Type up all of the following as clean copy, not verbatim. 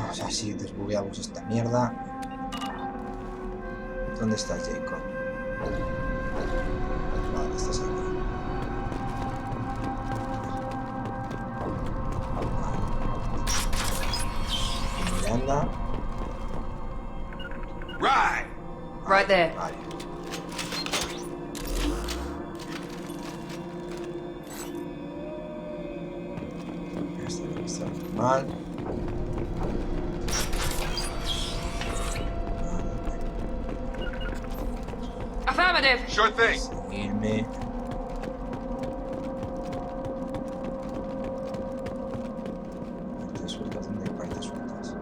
O sea, si desbugueamos esta mierda. ¿Dónde estás, Jacob? Vale, estás aquí. Vale. Miranda. Right there. Vale. Este está normal. Affirmative. Sure thing. Seguirme. Partes sueltas, ¿dónde hay partes sueltas?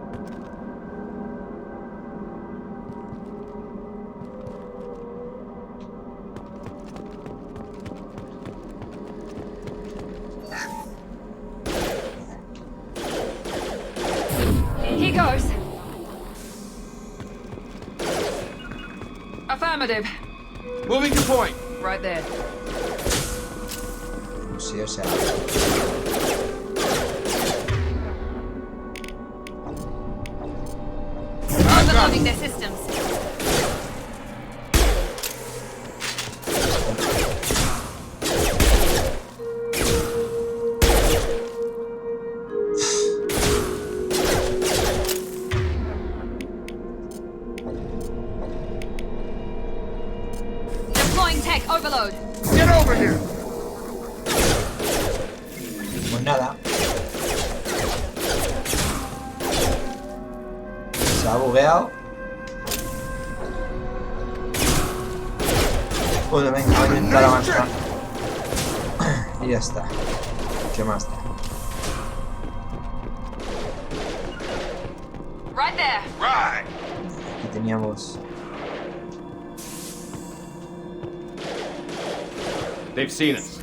Here goes. Affirmative. Moving to point. Right there. No sé, o sea. Overloading their systems. Deploying tech overload. Get over here. Pues nada. Se ha bugueado. Bueno, venga, voy a intentar avanzar. Y ya está. ¿Qué más da? Right there. Right. Aquí teníamos. They've seen us.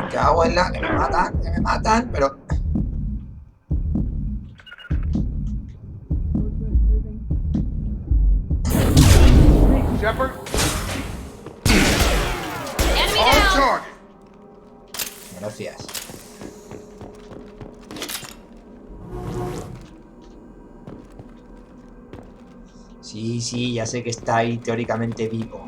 Me cago en la. Que me matan, pero. Shepard. Enemy On down. target. Gracias. Sí, sí, ya sé que está ahí teóricamente vivo.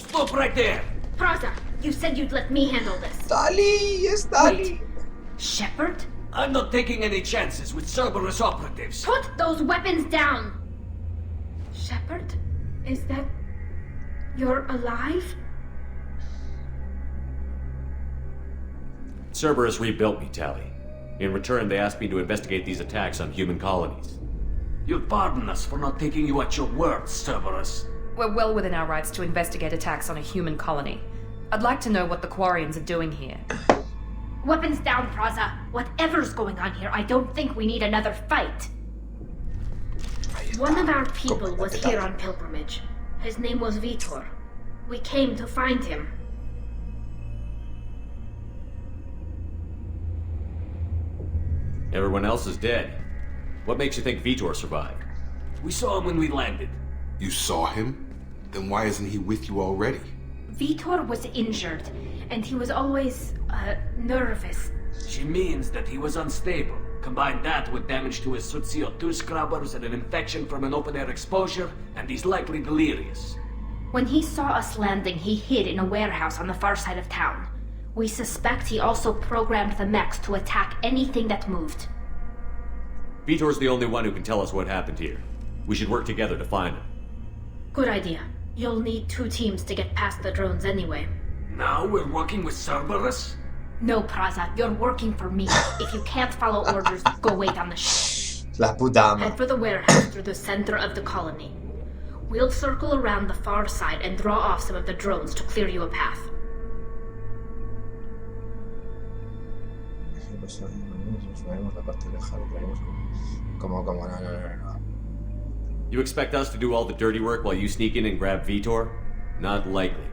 Stop right there! Praza, you said you'd let me handle this. ¡Dali! ¡Está! Wait. Shepard? I'm not taking any chances with Cerberus operatives. Put those weapons down! Shepard? Is that... You're alive? Cerberus rebuilt me, Tally. In return, they asked me to investigate these attacks on human colonies. You'll pardon us for not taking you at your word, Cerberus. We're well within our rights to investigate attacks on a human colony. I'd like to know what the Quarians are doing here. Weapons down, Praza. Whatever's going on here, I don't think we need another fight. One of our people was here on pilgrimage. His name was Vitor. We came to find him. Everyone else is dead. What makes you think Vitor survived? We saw him when we landed. You saw him? Then why isn't he with you already? Vitor was injured, and he was always, nervous. She means that he was unstable. Combine that with damage to his CO2 scrubbers and an infection from an open-air exposure, and he's likely delirious. When he saw us landing, he hid in a warehouse on the far side of town. We suspect he also programmed the mechs to attack anything that moved. Vitor's the only one who can tell us what happened here. We should work together to find him. Good idea. You'll need 2 teams to get past the drones anyway. Now we're working with Cerberus? No, Praza, you're working for me. If you can't follow orders, go wait on the ship. La puta ama. Head for the warehouse through the center of the colony. We'll circle around the far side and draw off some of the drones to clear you a path. Como, no. You expect us to do all the dirty work while you sneak in and grab Vitor? Not likely.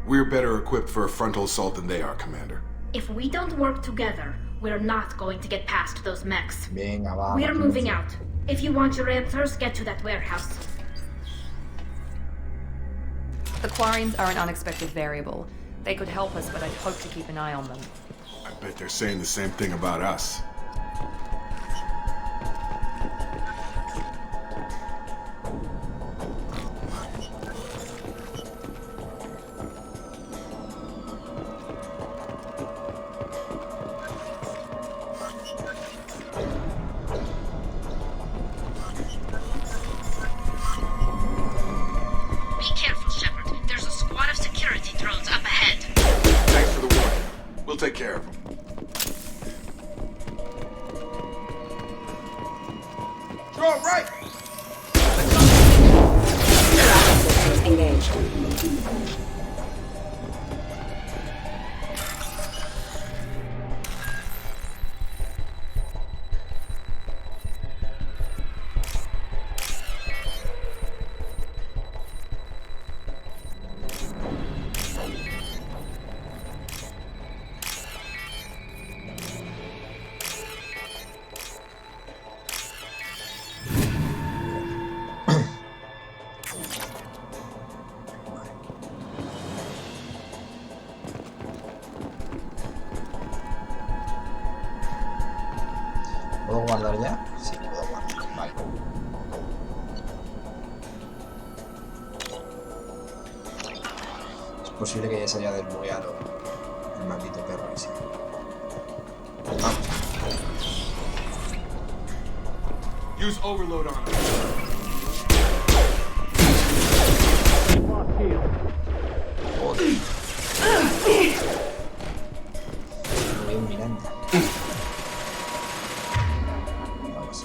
We're better equipped for a frontal assault than they are, Commander. If we don't work together, we're not going to get past those mechs. Venga, va. We're moving out. If you want your answers, get to that warehouse. The Quarians are an unexpected variable. They could help us, but I'd hope to keep an eye on them. I bet they're saying the same thing about us. Be careful, Shepard. There's a squad of security drones up ahead. Thanks for the warning. We'll take care of them. You're all right. Engaged. ¿Puedo guardar ya? Sí, puedo guardar. Vale. Es posible que ya se haya desmueado el maldito perro ese. Vamos. Use overload on them. Joder. Muy inminente. Vamos.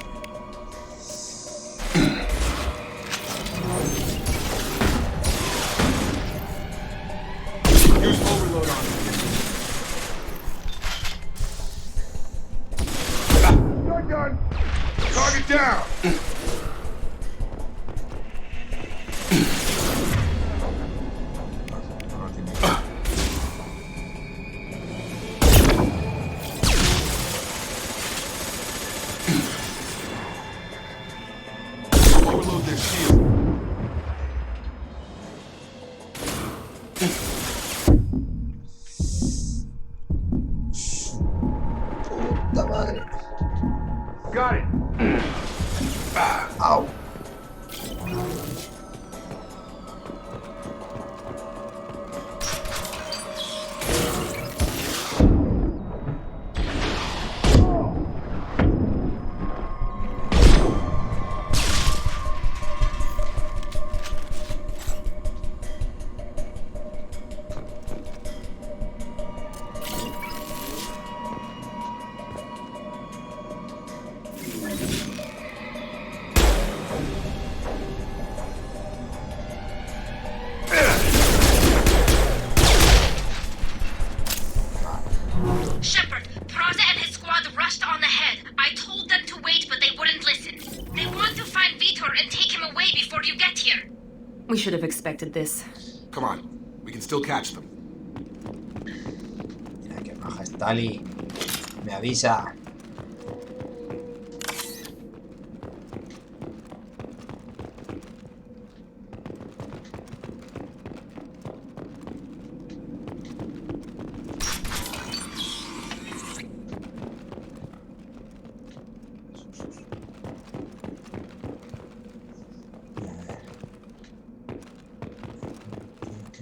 Use overload on them. You're done. Target down. No tiene. Overload their shield. Puta madre. Got it. Au. Shepard, Praza and his squad rushed on ahead. I told them to wait, but they wouldn't listen. They want to find Vitor and take him away before you get here. We should have expected this. Come on. We can still catch them. Mira qué maja está Ali. Me avisa.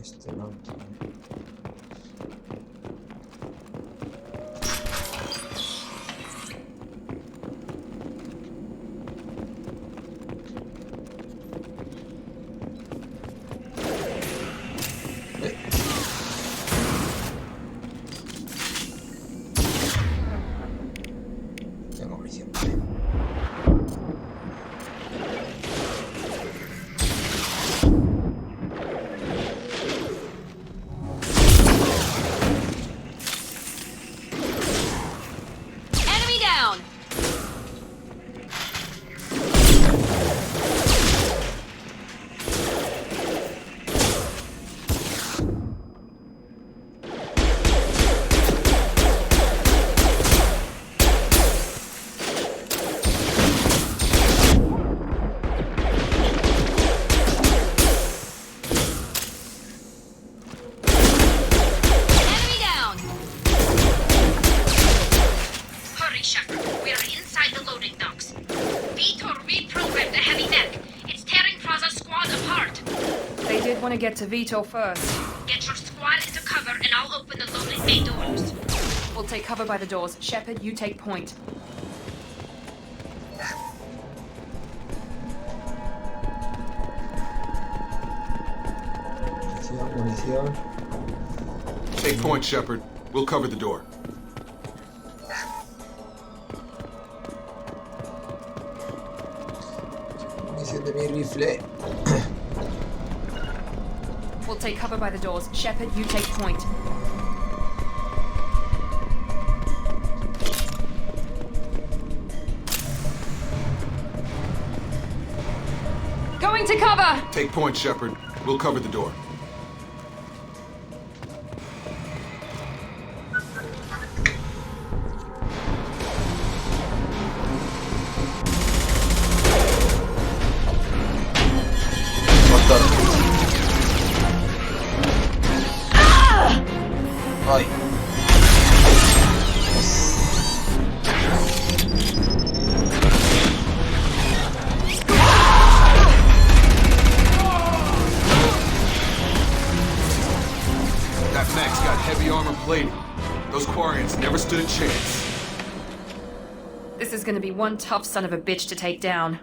Este no. Tengo munición. want to get to Vitor first? Get your squad into cover and I'll open the loading bay doors. We'll take cover by the doors. Shepard, you take point. Munición. Take point, Shepard. We'll cover the door. Munición de mi rifle. We'll take cover by the doors. Shepard, you take point. Going to cover! Take point, Shepard. We'll cover the door. Ay. That mech's got heavy armor plating. Those Quarians never stood a chance. This is gonna be one tough son of a bitch to take down.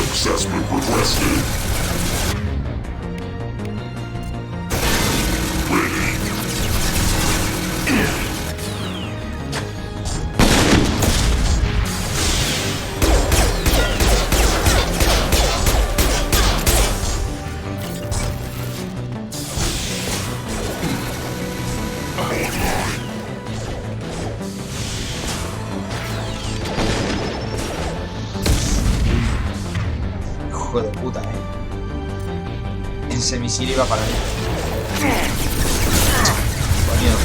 Assessment requested. Hijo de puta, Ese misil iba para mí. Coño.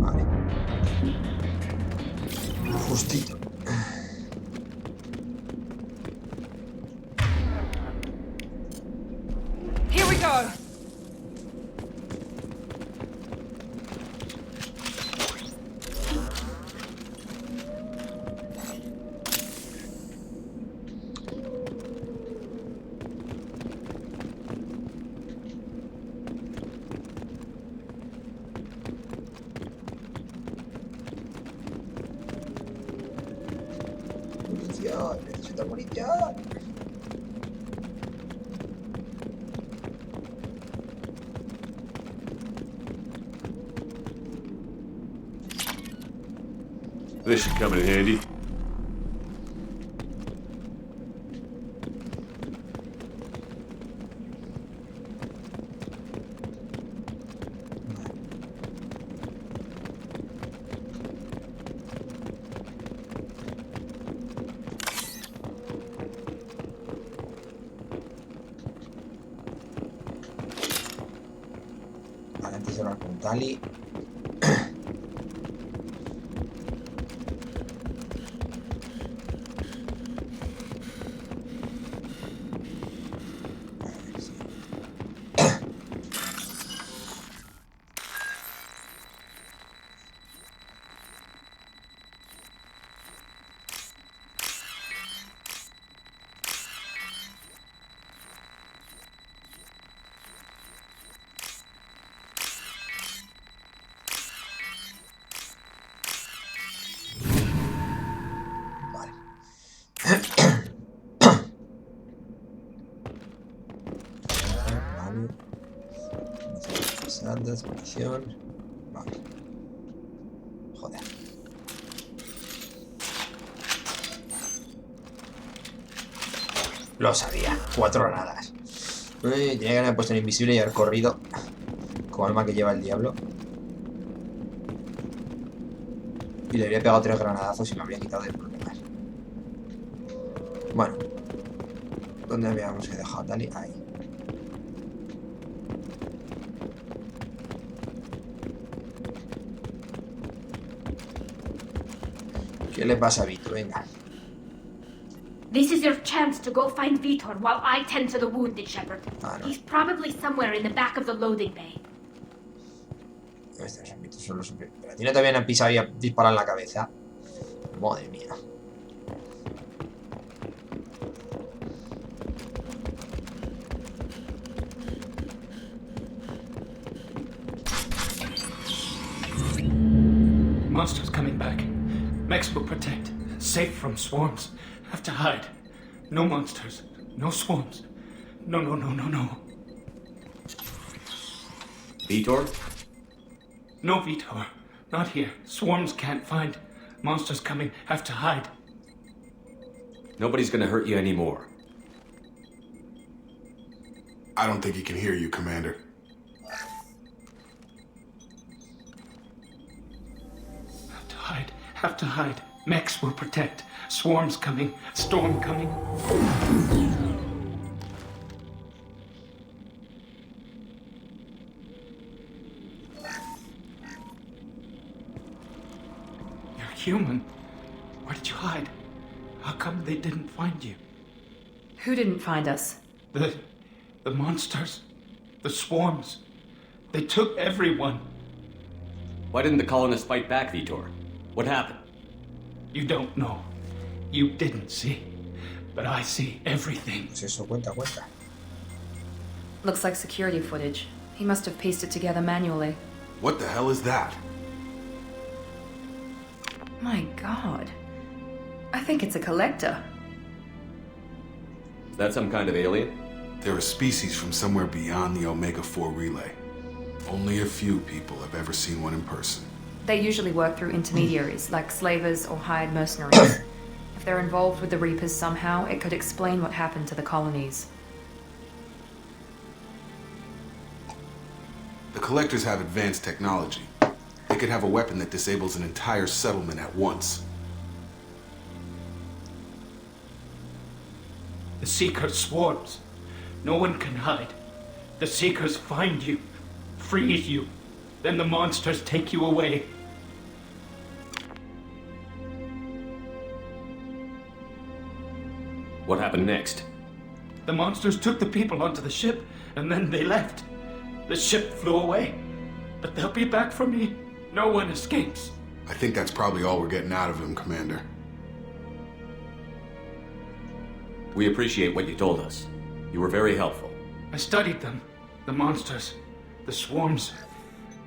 Vale. Justito. Here we go! Munición, necesito munición. This should come in handy. Vale, antes de hablar con Tali. Vale. Saldas, munición. Vale. Joder. Lo sabía. 4 granadas. Uy, tenía que haberme puesto en invisible y haber corrido. Como alma que lleva el diablo. Y le habría pegado 3 granadazos y me habría quitado de problemas. Bueno. ¿Dónde habíamos dejado a Tali? Ahí. ¿Qué le pasa a Vito? Venga. This is your chance to go find Vitor while I tend to the wounded, Shepard. Ah, no. He's probably somewhere in the back of the loading bay. Estos Vito son los super... Pero a ti no te habían pisado y disparado en la cabeza. Madre mía. Monsters coming back. Mechs will protect. Safe from swarms. Have to hide. No monsters. No swarms. No. Vitor? No Vitor. Not here. Swarms can't find. Monsters coming. Have to hide. Nobody's gonna hurt you anymore. I don't think he can hear you, Commander. Have to hide. Mechs will protect. Swarms coming. Storm coming. You're human. Where did you hide? How come they didn't find you? Who didn't find us? The monsters. The swarms. They took everyone. Why didn't the colonists fight back, Vitor? What happened? You don't know. You didn't see. But I see everything. Pues eso, cuenta. Looks like security footage. He must have pieced it together manually. What the hell is that? My god. I think it's a collector. Is that some kind of alien? They're a species from somewhere beyond the Omega-4 relay. Only a few people have ever seen one in person. They usually work through intermediaries, like slavers or hired mercenaries. If they're involved with the Reapers somehow, it could explain what happened to the colonies. The Collectors have advanced technology. They could have a weapon that disables an entire settlement at once. The Seekers swarms. No one can hide. The Seekers find you, freeze you. Then the monsters take you away. What happened next? The monsters took the people onto the ship, and then they left. The ship flew away. But they'll be back for me. No one escapes. I think that's probably all we're getting out of him, Commander. We appreciate what you told us. You were very helpful. I studied them. The monsters. The swarms.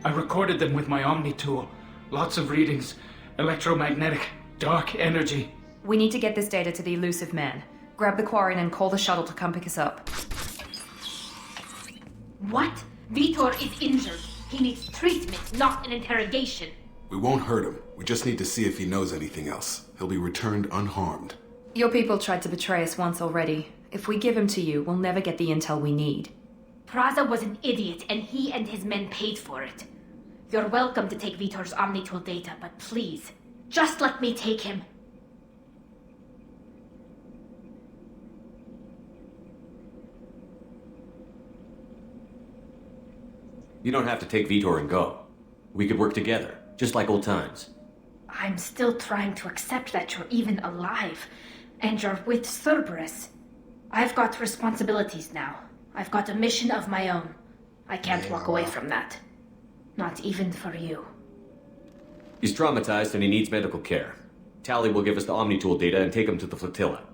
I recorded them with my Omni tool. Lots of readings. Electromagnetic. Dark energy. We need to get this data to the elusive man. Grab the Quarian and call the shuttle to come pick us up. What? Vitor is injured. He needs treatment, not an interrogation. We won't hurt him. We just need to see if he knows anything else. He'll be returned unharmed. Your people tried to betray us once already. If we give him to you, we'll never get the intel we need. Praza was an idiot, and he and his men paid for it. You're welcome to take Vitor's Omnitool data, but please, just let me take him. You don't have to take Vitor and go. We could work together, just like old times. I'm still trying to accept that you're even alive, and you're with Cerberus. I've got responsibilities now. I've got a mission of my own. I can't walk away from that. Not even for you. He's traumatized and he needs medical care. Tally will give us the Omnitool data and take him to the flotilla.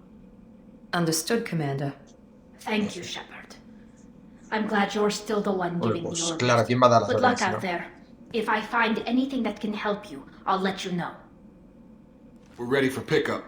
Understood, Commander. Thank you, Shepard. I'm glad you're still the one giving the orders. Claro, ¿quién va a dar las Good luck órdenes, out no? there. If I find anything that can help you, I'll let you know. We're ready for pickup.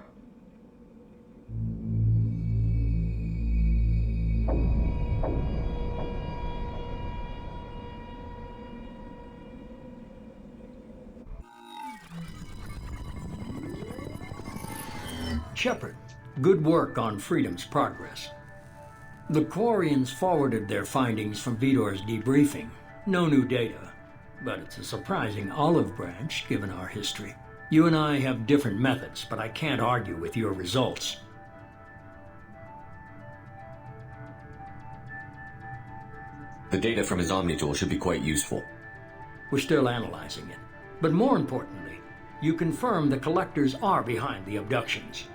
Shepard, Good work on Freedom's progress. The Quarians forwarded their findings from Vitor's debriefing. No new data, but it's a surprising olive branch given our history. You and I have different methods, but I can't argue with your results. The data from his Omni tool should be quite useful. We're still analyzing it. But more importantly, you confirm the collectors are behind the abductions.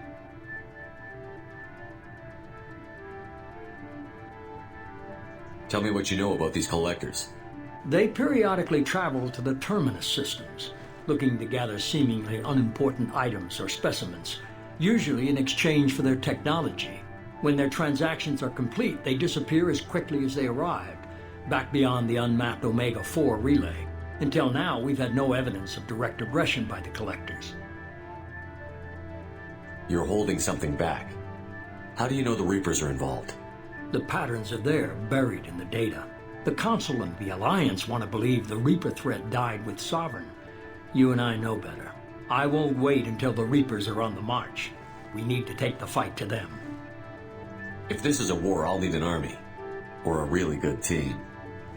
Tell me what you know about these collectors. They periodically travel to the terminus systems, looking to gather seemingly unimportant items or specimens, usually in exchange for their technology. When their transactions are complete, they disappear as quickly as they arrived, back beyond the unmapped Omega-4 relay. Until now, we've had no evidence of direct aggression by the collectors. You're holding something back. How do you know the Reapers are involved? The patterns are there, buried in the data. The Council and the Alliance want to believe the Reaper threat died with Sovereign. You and I know better. I won't wait until the Reapers are on the march. We need to take the fight to them. If this is a war, I'll need an army. Or a really good team.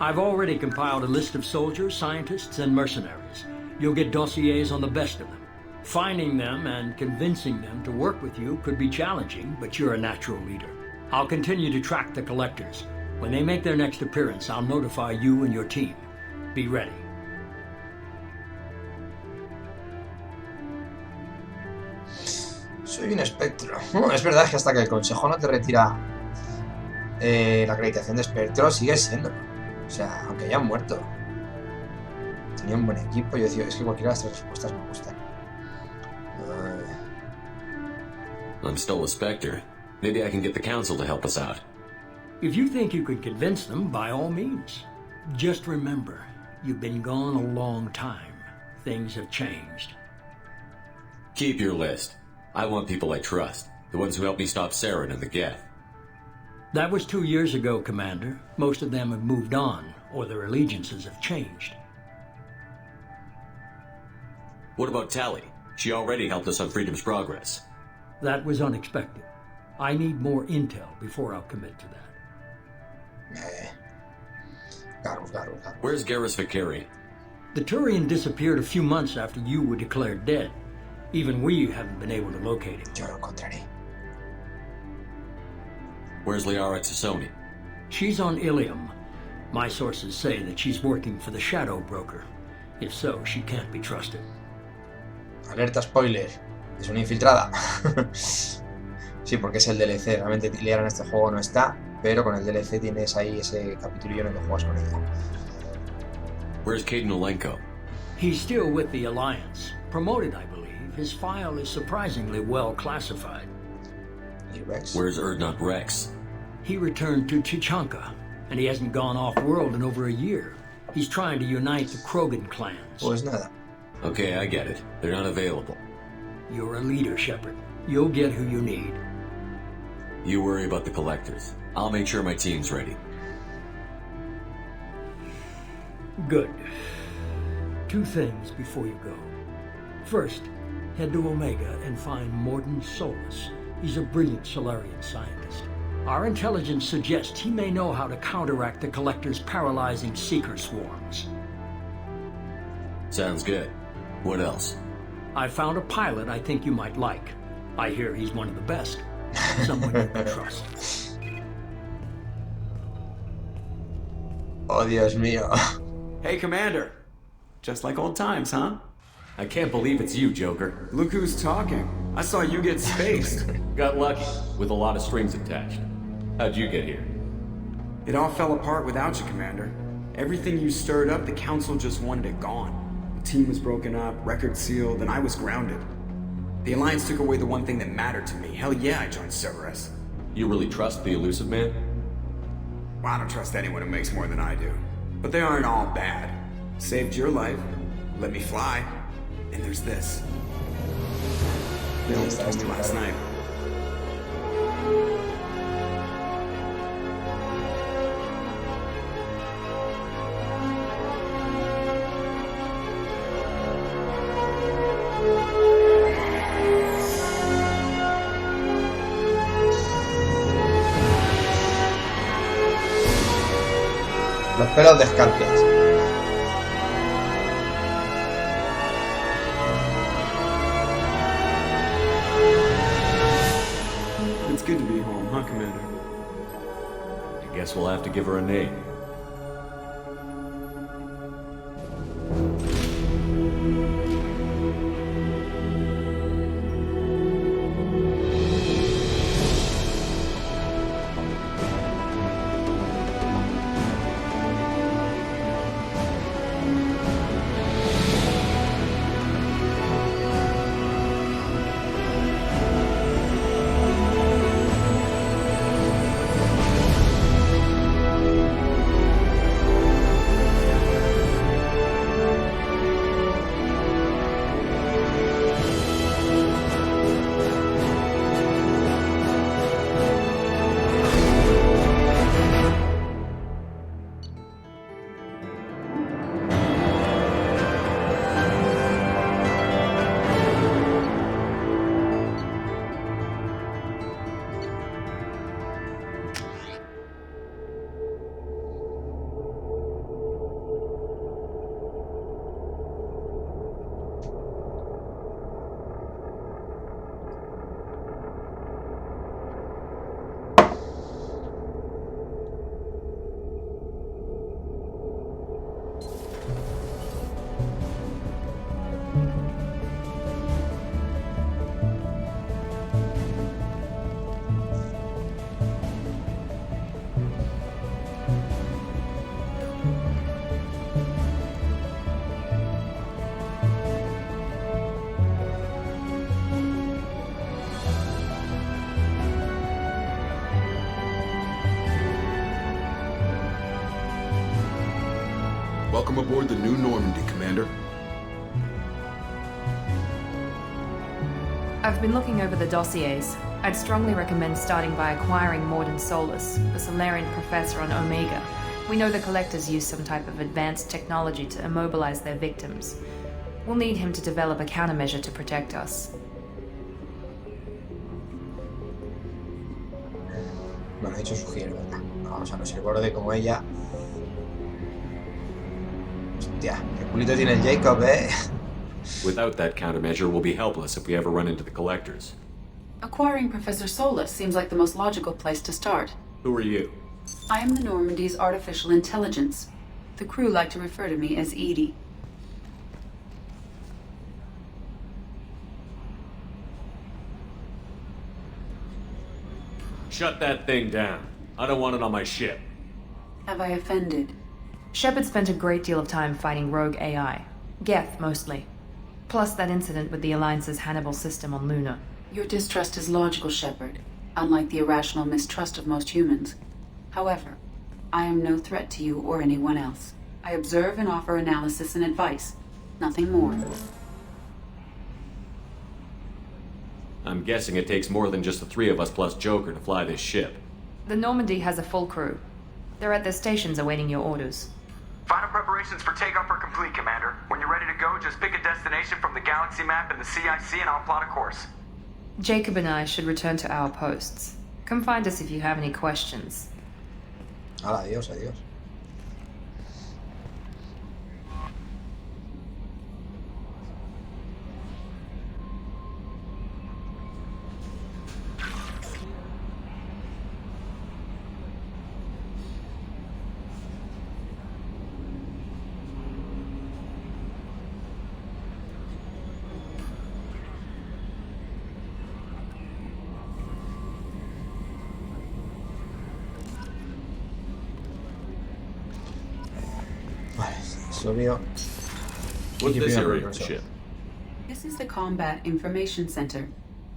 I've already compiled a list of soldiers, scientists, and mercenaries. You'll get dossiers on the best of them. Finding them and convincing them to work with you could be challenging, but you're a natural leader. I'll continue to track the collectors. When they make their next appearance, I'll notify you and your team. Be ready. Soy un espectro. Es verdad que hasta que el consejo no te retira la acreditación de espectro, sigue siéndolo. O sea, aunque hayan muerto. Tenía un buen equipo. Yo decía, es que cualquiera de estas respuestas me gustan. I'm still a Spectre. Maybe I can get the Council to help us out. If you think you can convince them, by all means. Just remember, you've been gone a long time. Things have changed. Keep your list. I want people I trust. The ones who helped me stop Saren and the Geth. That was 2 years ago, Commander. Most of them have moved on, or their allegiances have changed. What about Tali? She already helped us on Freedom's progress. That was unexpected. I need more intel before I'll commit to that. Claro. Where's Garrus Vakari? The Turian disappeared a few months after you were declared dead. Even we haven't been able to locate him. Yo lo encontraré. Where's Liara Tassoni? She's on Ilium. My sources say that she's working for the Shadow Broker. If so, she can't be trusted. Alerta spoiler. Es una infiltrada. Sí, porque es el DLC. Realmente Liara en este juego no está, pero con el DLC tienes ahí ese capítulo en el que juegas con ella. Where's Caden Olenko? He's still with the Alliance. Promoted, I believe. His file is surprisingly well classified. Rex. Where's Erdnot Rex? He returned to Chichanka, and he hasn't gone off-world in over a year. He's trying to unite the Krogan clans. Pues nada. Okay, I get it. They're not available. You're a leader, Shepard. You'll get who you need. You worry about the collectors. I'll make sure my team's ready. Good. 2 things before you go. First, head to Omega and find Mordin Solus. He's a brilliant Solarian scientist. Our intelligence suggests he may know how to counteract the Collector's paralyzing Seeker swarms. Sounds good. What else? I found a pilot I think you might like. I hear he's one of the best. Someone you can trust. Oh, Dios mío. Hey, Commander. Just like old times, huh? I can't believe it's you, Joker. Look who's talking. I saw you get spaced. Got lucky, with a lot of strings attached. How'd you get here? It all fell apart without you, Commander. Everything you stirred up, the Council just wanted it gone. The team was broken up, record sealed, and I was grounded. The Alliance took away the one thing that mattered to me. Hell yeah, I joined Cerberus. You really trust the Elusive Man? Well, I don't trust anyone who makes more than I do. But they aren't all bad. Saved your life, let me fly, and there's this. They only told me last night. pelos de escarpias. It's good to be home, huh, Commander? I guess we'll have to give her a name. Welcome aboard the New Normandy, Commander. I've been looking over the dossiers. I'd strongly recommend starting by acquiring Morden Solus, the Solarian professor on Omega. We know the Collectors use some type of advanced technology to immobilize their victims. We'll need him to develop a countermeasure to protect us. Bueno, de hecho sugiere, ¿verdad? Vamos a no ser borde como ella. Hostia, qué culito tiene el Jacob, ¿eh? Without that countermeasure, we'll be helpless if we ever run into the Collectors. Acquiring Professor Solus seems like the most logical place to start. Who are you? I am the Normandy's artificial intelligence. The crew like to refer to me as Edie. Shut that thing down. I don't want it on my ship. Have I offended? Shepard spent a great deal of time fighting rogue AI. Geth, mostly. Plus that incident with the Alliance's Hannibal system on Luna. Your distrust is logical, Shepard, unlike the irrational mistrust of most humans. However, I am no threat to you or anyone else. I observe and offer analysis and advice. Nothing more. I'm guessing it takes more than just the three of us plus Joker to fly this ship. The Normandy has a full crew. They're at their stations awaiting your orders. Final preparations for takeoff are complete, Commander. When you're ready to go, just pick a destination from the galaxy map and the CIC and I'll plot a course. Jacob and I should return to our posts. Come find us if you have any questions. Hala, adiós, adiós. What's this area of the ship? This is the Combat Information Center.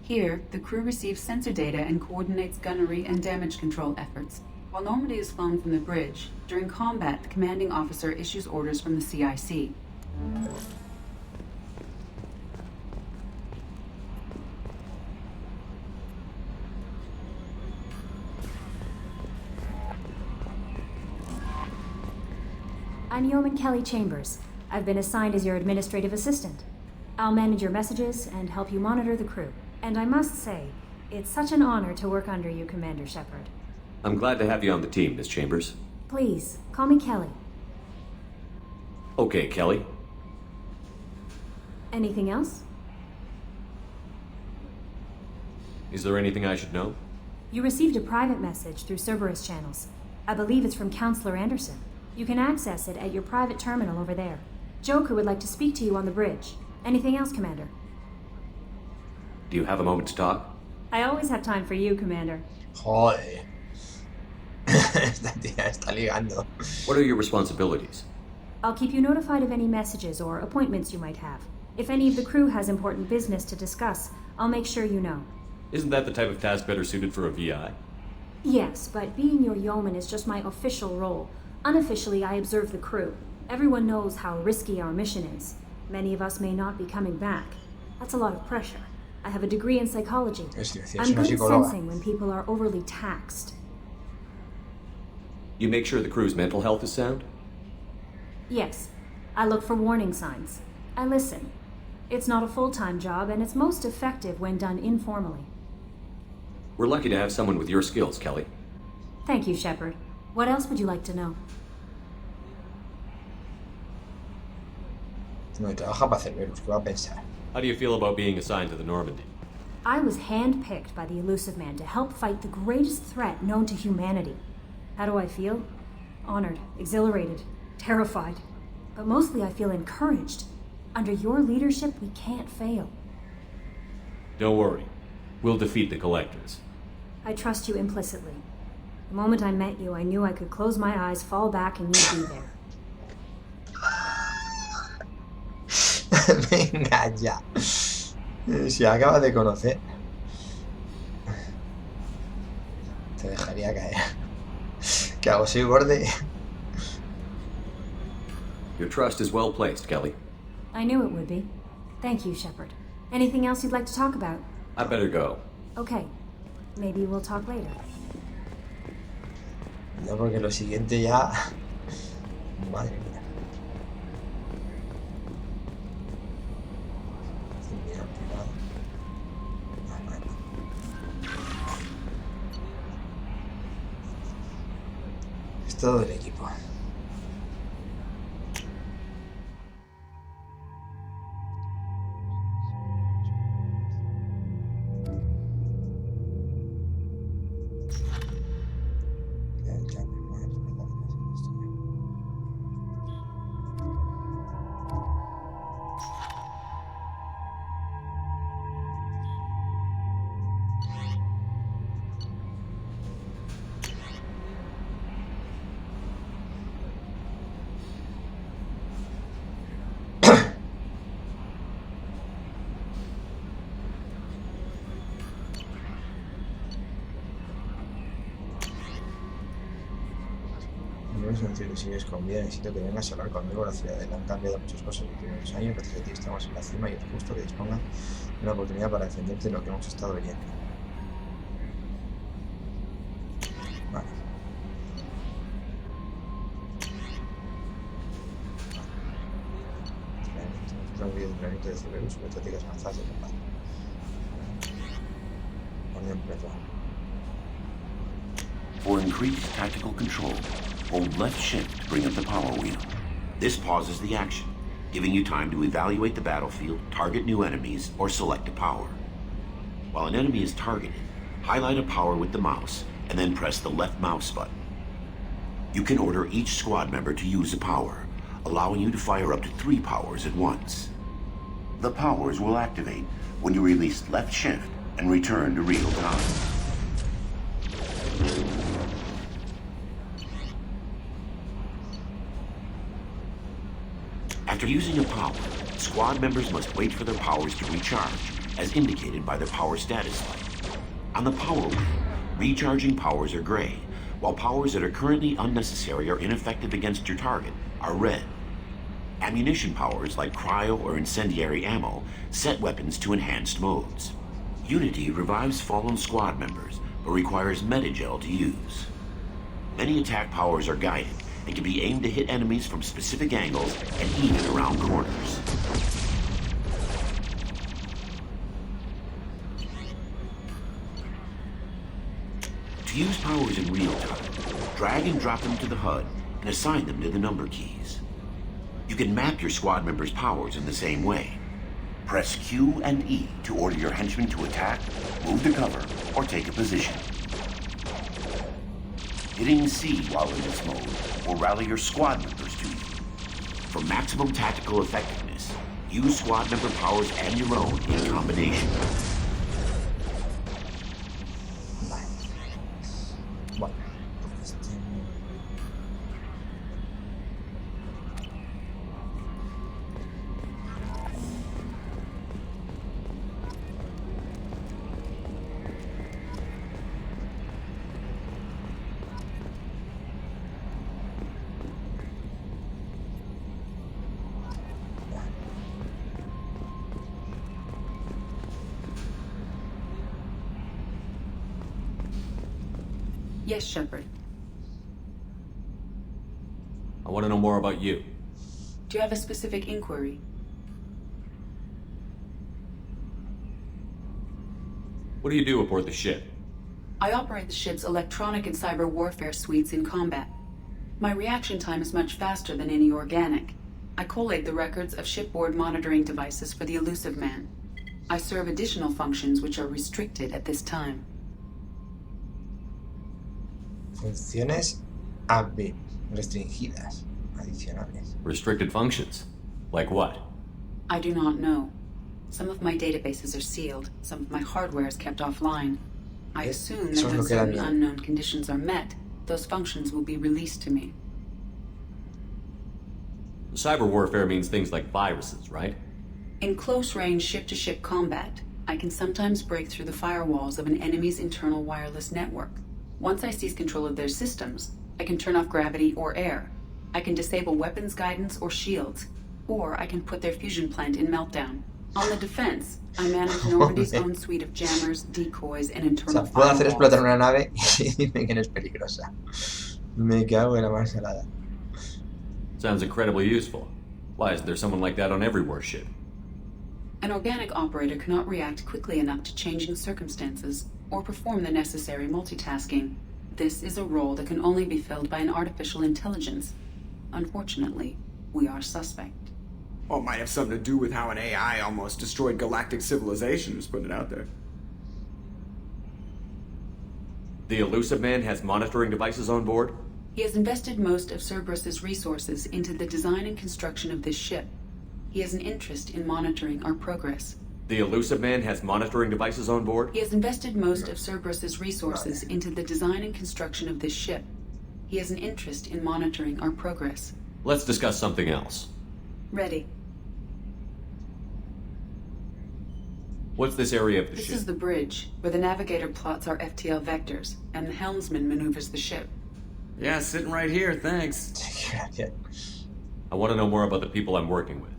Here, the crew receives sensor data and coordinates gunnery and damage control efforts. While Normandy is flown from the bridge, during combat, the commanding officer issues orders from the CIC. I'm Yeoman Kelly Chambers. I've been assigned as your administrative assistant. I'll manage your messages and help you monitor the crew. And I must say, it's such an honor to work under you, Commander Shepard. I'm glad to have you on the team, Miss Chambers. Please, call me Kelly. Okay, Kelly. Anything else? Is there anything I should know? You received a private message through Cerberus channels. I believe it's from Counselor Anderson. You can access it at your private terminal over there. Joker would like to speak to you on the bridge. Anything else, Commander? Do you have a moment to talk? I always have time for you, Commander. Joder. Esta tía está ligando. What are your responsibilities? I'll keep you notified of any messages or appointments you might have. If any of the crew has important business to discuss, I'll make sure you know. Isn't that the type of task better suited for a VI? Yes, but being your yeoman is just my official role. Unofficially, I observe the crew. Everyone knows how risky our mission is. Many of us may not be coming back. That's a lot of pressure. I have a degree in psychology. I'm good at sensing when people are overly taxed. You make sure the crew's mental health is sound? Yes. I look for warning signs. I listen. It's not a full-time job, and it's most effective when done informally. We're lucky to have someone with your skills, Kelly. Thank you, Shepard. What else would you like to know? No, trabaja para Cerberus, ¿qué va a pensar? How do you feel about being assigned to the Normandy? I was handpicked by the Elusive Man to help fight the greatest threat known to humanity. How do I feel? Honored, exhilarated, terrified. But mostly I feel encouraged. Under your leadership, we can't fail. Don't worry. We'll defeat the Collectors. I trust you implicitly. The moment I met you, I knew I could close my eyes, fall back, and you'd be there. Venga ya. Si acabas de conocer, te dejaría caer. ¿Qué hago? ¿Soy borde? Your trust is well placed, Kelly. I knew it would be. Thank you, Shepard. Anything else you'd like to talk about? I better go. Okay. Maybe we'll talk later. No, porque lo siguiente ya... Madre mía. Es todo el equipo. Si sigues con vida, necesito que vengas a hablar conmigo. La ciudad han cambiado muchas cosas en los últimos años. Gracias a ti estamos en la cima y es justo que dispongas de una oportunidad para defenderte de lo que hemos estado oyendo. Vale. Un vídeo de entrenamiento de Cerberus sobre tácticas avanzadas de combate. Orden preto. For increased tactical control, hold left shift to bring up the power wheel. This pauses the action, giving you time to evaluate the battlefield, target new enemies, or select a power. While an enemy is targeted, highlight a power with the mouse, and then press the left mouse button. You can order each squad member to use a power, allowing you to fire up to 3 powers at once. The powers will activate when you release left shift and return to real time. After using a power, squad members must wait for their powers to recharge, as indicated by the power status light. On the power wheel, recharging powers are gray, while powers that are currently unnecessary or ineffective against your target are red. Ammunition powers like cryo or incendiary ammo set weapons to enhanced modes. Unity revives fallen squad members, but requires metagel to use. Many attack powers are guided, and can be aimed to hit enemies from specific angles and even around corners. To use powers in real time, drag and drop them to the HUD and assign them to the number keys. You can map your squad members' powers in the same way. Press Q and E to order your henchmen to attack, move to cover, or take a position. Hitting C while in this mode will rally your squad members to you. For maximum tactical effectiveness, use squad member powers and your own in combination. Yes, Shepard. I want to know more about you. Do you have a specific inquiry? What do you do aboard the ship? I operate the ship's electronic and cyber warfare suites in combat. My reaction time is much faster than any organic. I collate the records of shipboard monitoring devices for the Elusive Man. I serve additional functions which are restricted at this time. Funciones restringidas, adicionales. Restricted functions? Like what? I do not know. Some of my databases are sealed, some of my hardware is kept offline. I assume that when certain unknown conditions are met, those functions will be released to me. Cyber warfare means things like viruses, right? In close-range ship-to-ship combat, I can sometimes break through the firewalls of an enemy's internal wireless network. Once I seize control of their systems, I can turn off gravity or air. I can disable weapons guidance or shields, or I can put their fusion plant in meltdown. On the defense, I manage Normandy's own suite of jammers, decoys, and internal firewalls. Puedo hacer explotar una nave y dime que no es peligrosa. Me cago en la más salada. Sounds incredibly useful. Why is there someone like that on every warship? An organic operator cannot react quickly enough to changing circumstances or perform the necessary multitasking. This is a role that can only be filled by an artificial intelligence. Unfortunately, we are suspect. Well, it might have something to do with how an AI almost destroyed galactic civilization, just putting it out there. The Elusive Man has monitoring devices on board? He has invested most of Cerberus's resources into the design and construction of this ship. He has an interest in monitoring our progress. The Elusive Man has monitoring devices on board? He has invested most of Cerberus's resources into the design and construction of this ship. He has an interest in monitoring our progress. Let's discuss something else. Ready. What's this area of the ship? This is the bridge, where the navigator plots our FTL vectors, and the helmsman maneuvers the ship. Yeah, sitting right here, thanks. I want to know more about the people I'm working with.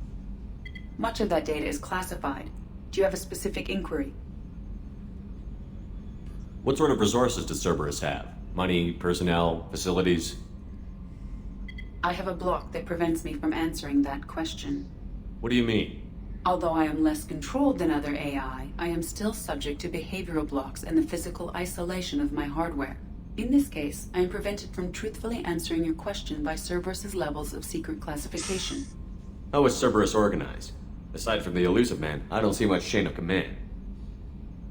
Much of that data is classified. Do you have a specific inquiry? What sort of resources does Cerberus have? Money, personnel, facilities? I have a block that prevents me from answering that question. What do you mean? Although I am less controlled than other AI, I am still subject to behavioral blocks and the physical isolation of my hardware. In this case, I am prevented from truthfully answering your question by Cerberus's levels of secret classification. How is Cerberus organized? Aside from the Elusive Man, I don't see much chain of command.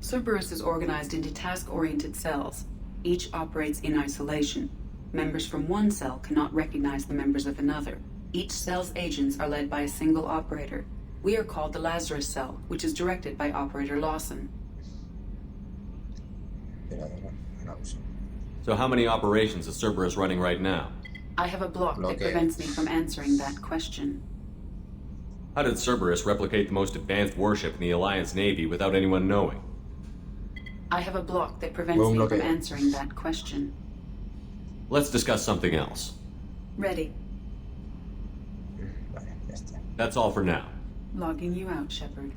Cerberus is organized into task-oriented cells. Each operates in isolation. Members from one cell cannot recognize the members of another. Each cell's agents are led by a single operator. We are called the Lazarus Cell, which is directed by Operator Lawson. So how many operations is Cerberus running right now? I have a block that prevents me from answering that question. How did Cerberus replicate the most advanced warship in the Alliance Navy without anyone knowing? I have a block that prevents me from answering that question. Let's discuss something else. Ready. That's all for now. Logging you out, Shepard.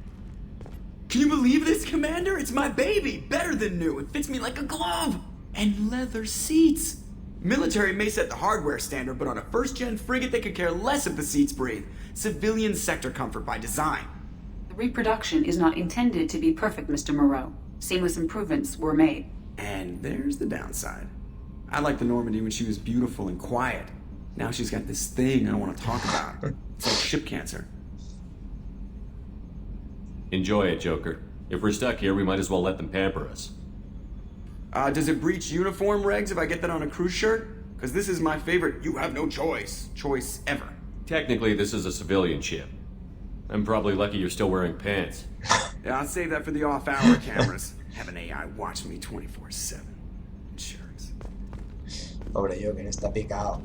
Can you believe this, Commander? It's my baby! Better than new. It fits me like a glove! And leather seats! Military may set the hardware standard, but on a first-gen frigate they could care less if the seats breathe. Civilian sector comfort by design. The reproduction is not intended to be perfect, Mr. Moreau. Seamless improvements were made. And there's the downside. I liked the Normandy when she was beautiful and quiet. Now she's got this thing I don't want to talk about. It's like ship cancer. Enjoy it, Joker. If we're stuck here, we might as well let them pamper us. Does it breach uniform regs if I get that on a cruise shirt? Because this is my favorite you have no choice ever. Technically, this is a civilian ship. I'm probably lucky you're still wearing pants. Yeah, I'll save that for the off-hour cameras. Have an AI watch me 24/7. Insurance. Pobre yo, que no está picado.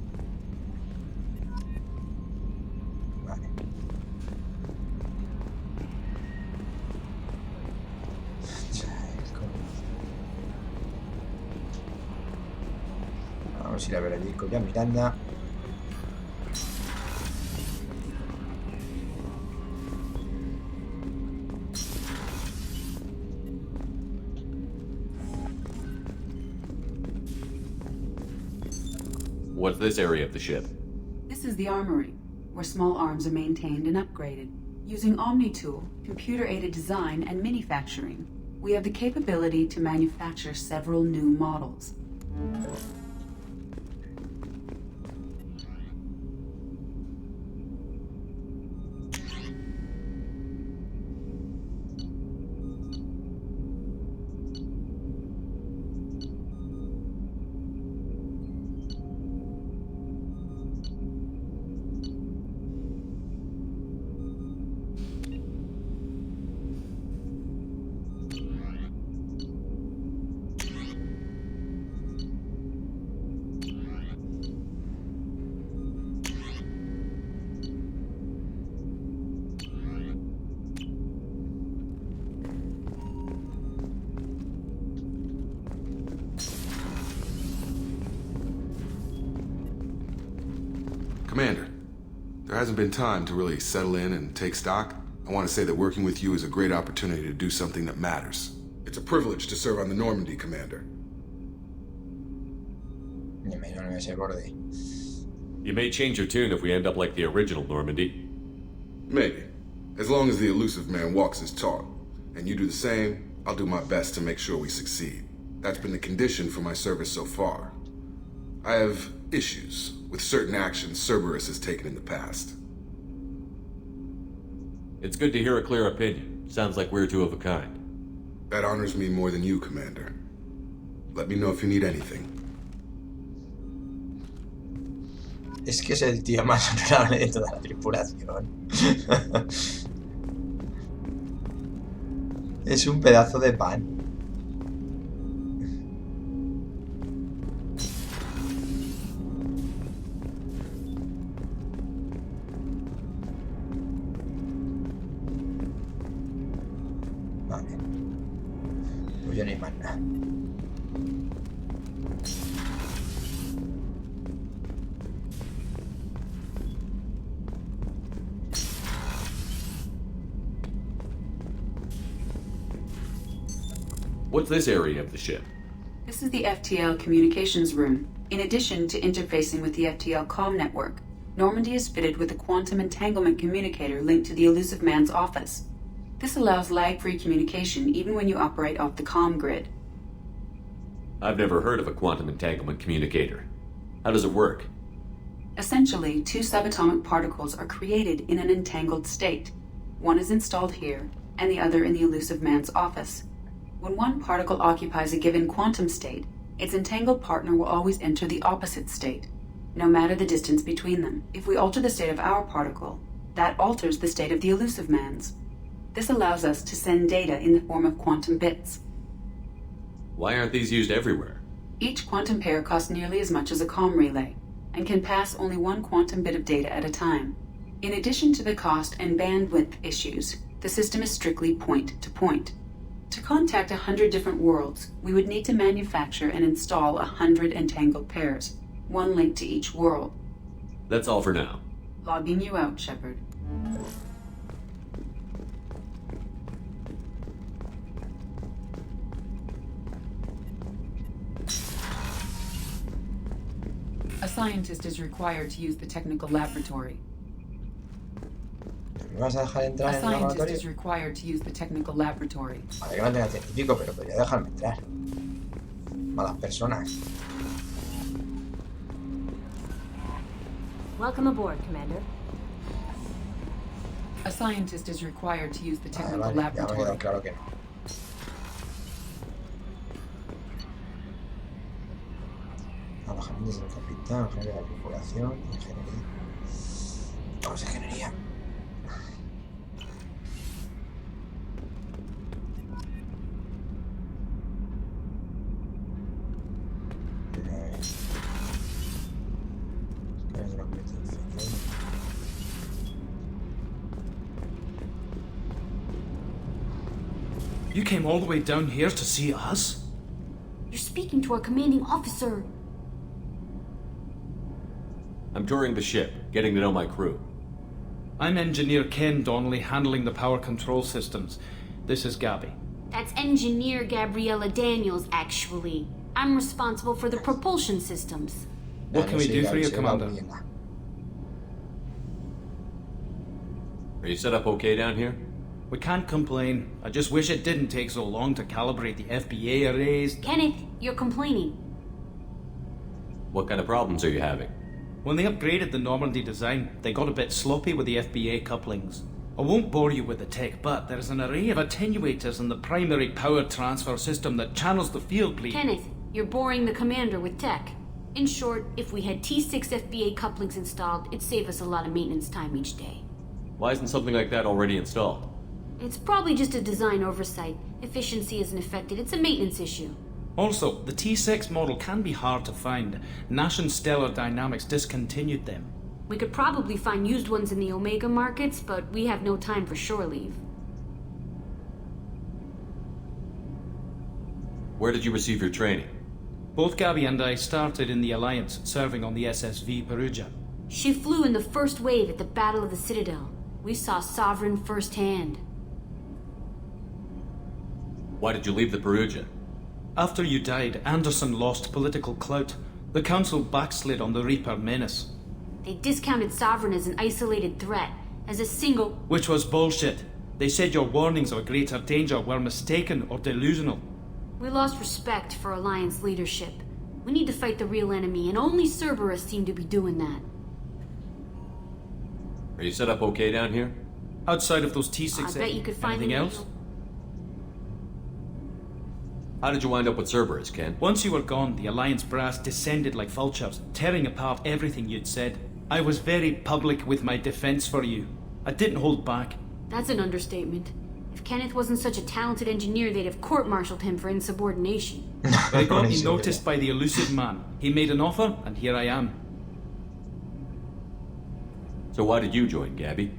Vale. Vamos a ir a ver el disco ya, Miranda. What's this area of the ship? This is the armory, where small arms are maintained and upgraded. Using OmniTool, computer-aided design, and manufacturing, we have the capability to manufacture several new models. Commander, there hasn't been time to really settle in and take stock. I want to say that working with you is a great opportunity to do something that matters. It's a privilege to serve on the Normandy, Commander. You may change your tune if we end up like the original Normandy. Maybe. As long as the elusive man walks his talk, and you do the same, I'll do my best to make sure we succeed. That's been the condition for my service so far. I have issues with certain actions Cerberus has taken in the past. It's good to hear a clear opinion. Sounds like we're two of a kind. That honors me more than you, Commander. Let me know if you need anything. Es que es el tío más honorable de toda la tripulación. Es un pedazo de pan. Vale. Pues ya no hay más nada. What's this area of the ship? This is the FTL communications room. In addition to interfacing with the FTL comm network, Normandy is fitted with a quantum entanglement communicator linked to the elusive man's office. This allows lag-free communication even when you operate off the comm grid. I've never heard of a quantum entanglement communicator. How does it work? Essentially, two subatomic particles are created in an entangled state. One is installed here, and the other in the elusive man's office. When one particle occupies a given quantum state, its entangled partner will always enter the opposite state, no matter the distance between them. If we alter the state of our particle, that alters the state of the elusive man's. This allows us to send data in the form of quantum bits. Why aren't these used everywhere? Each quantum pair costs nearly as much as a comm relay, and can pass only one quantum bit of data at a time. In addition to the cost and bandwidth issues, the system is strictly point-to-point. To contact 100 different worlds, we would need to manufacture and install 100 entangled pairs, one link to each world. That's all for now. Logging you out, Shepard. A scientist is required to use the technical laboratory. ¿Me vas a dejar entrar en el Scientist laboratorio? is required to use the technical laboratory. Vale, que no tenga científico, pero podría dejarme entrar. Malas personas. Welcome aboard, Commander. A scientist is required to use the technical Vale, ya me ha laboratory. quedado claro que no. Alojamientos del capitán, ingeniería de la tripulación, ingeniería. Vamos a ingeniería. You came all the way down here to see us? You're speaking to our commanding officer. I'm touring the ship, getting to know my crew. I'm Engineer Ken Donnelly, handling the power control systems. This is Gabby. That's Engineer Gabriella Daniels, actually. I'm responsible for the propulsion systems. What can we do for you, Commander? Are you set up okay down here? We can't complain. I just wish it didn't take so long to calibrate the FBA arrays. Kenneth, you're complaining. What kind of problems are you having? When they upgraded the Normandy design, they got a bit sloppy with the FBA couplings. I won't bore you with the tech, but there's an array of attenuators in the primary power transfer system that channels the field bleed. Kenneth, you're boring the commander with tech. In short, if we had T6 FBA couplings installed, it'd save us a lot of maintenance time each day. Why isn't something like that already installed? It's probably just a design oversight. Efficiency isn't affected, it's a maintenance issue. Also, the T6 model can be hard to find. Nash and Stellar Dynamics discontinued them. We could probably find used ones in the Omega markets, but we have no time for shore leave. Where did you receive your training? Both Gabby and I started in the Alliance, serving on the SSV Perugia. She flew in the first wave at the Battle of the Citadel. We saw Sovereign firsthand. Why did you leave the Perugia? After you died, Anderson lost political clout. The Council backslid on the Reaper menace. They discounted Sovereign as an isolated threat, as a single... Which was bullshit. They said your warnings of greater danger were mistaken or delusional. We lost respect for Alliance leadership. We need to fight the real enemy, and only Cerberus seem to be doing that. Are you set up okay down here? Outside of those T6... I bet you could find anything else? How did you wind up with Cerberus, Ken? Once you were gone, the Alliance brass descended like vultures, tearing apart everything you'd said. I was very public with my defense for you. I didn't hold back. That's an understatement. If Kenneth wasn't such a talented engineer, they'd have court-martialed him for insubordination. But I got me noticed by the elusive man. He made an offer, and here I am. So why did you join, Gabby?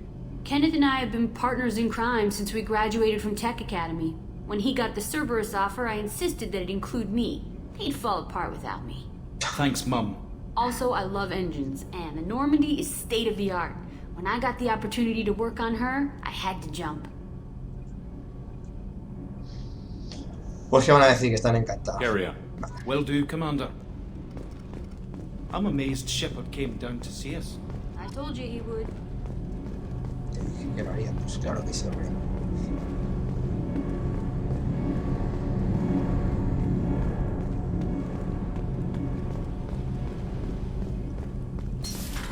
Kenneth and I have been partners in crime since we graduated from Tech Academy. When he got the Cerberus offer, I insisted that it include me. They'd fall apart without me. Thanks, Mum. Also, I love engines, and the Normandy is state-of-the-art. When I got the opportunity to work on her, I had to jump. Pues que van a decir que están encantados. Carry on. Will do, Commander. I'm amazed Shepard came down to see us. I told you he would. Te dije que lo haría, pues claro que sí, hombre.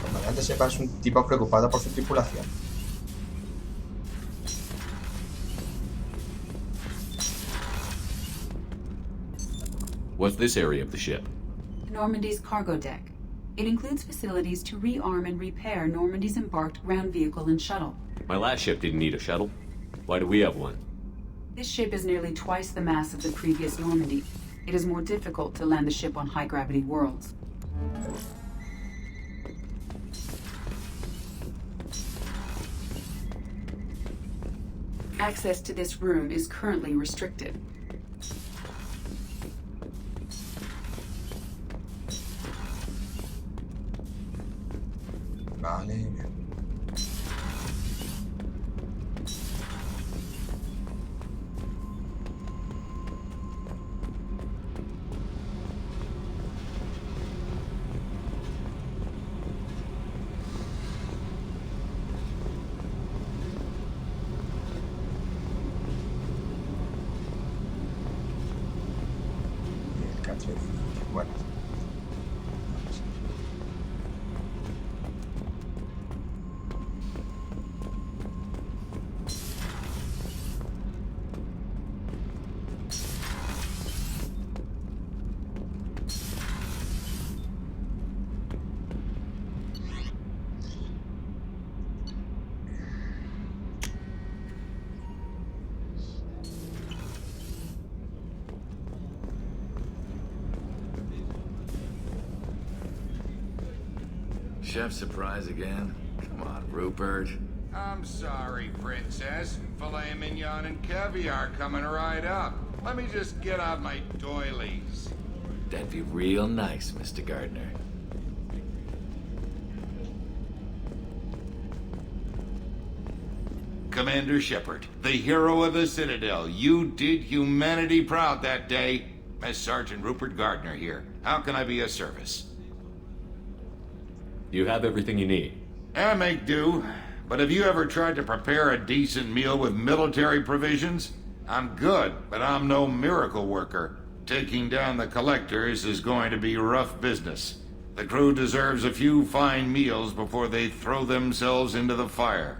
Comandante Shepard es un tipo preocupado por su tripulación. What's this area of the ship? Normandy's cargo deck. It includes facilities to rearm and repair Normandy's embarked ground vehicle and shuttle. My last ship didn't need a shuttle. Why do we have one? This ship is nearly twice the mass of the previous Normandy. It is more difficult to land the ship on high-gravity worlds. Access to this room is currently restricted. Vale. El cacho. Bueno. chef surprise again? Come on, Rupert. I'm sorry, Princess. Filet mignon and caviar coming right up. Let me just get out my doilies. That'd be real nice, Mr. Gardner. Commander Shepard, the hero of the Citadel. You did humanity proud that day. Mess Sergeant Rupert Gardner here. How can I be of service? You have everything you need. I make do. But have you ever tried to prepare a decent meal with military provisions? I'm good, but I'm no miracle worker. Taking down the collectors is going to be rough business. The crew deserves a few fine meals before they throw themselves into the fire.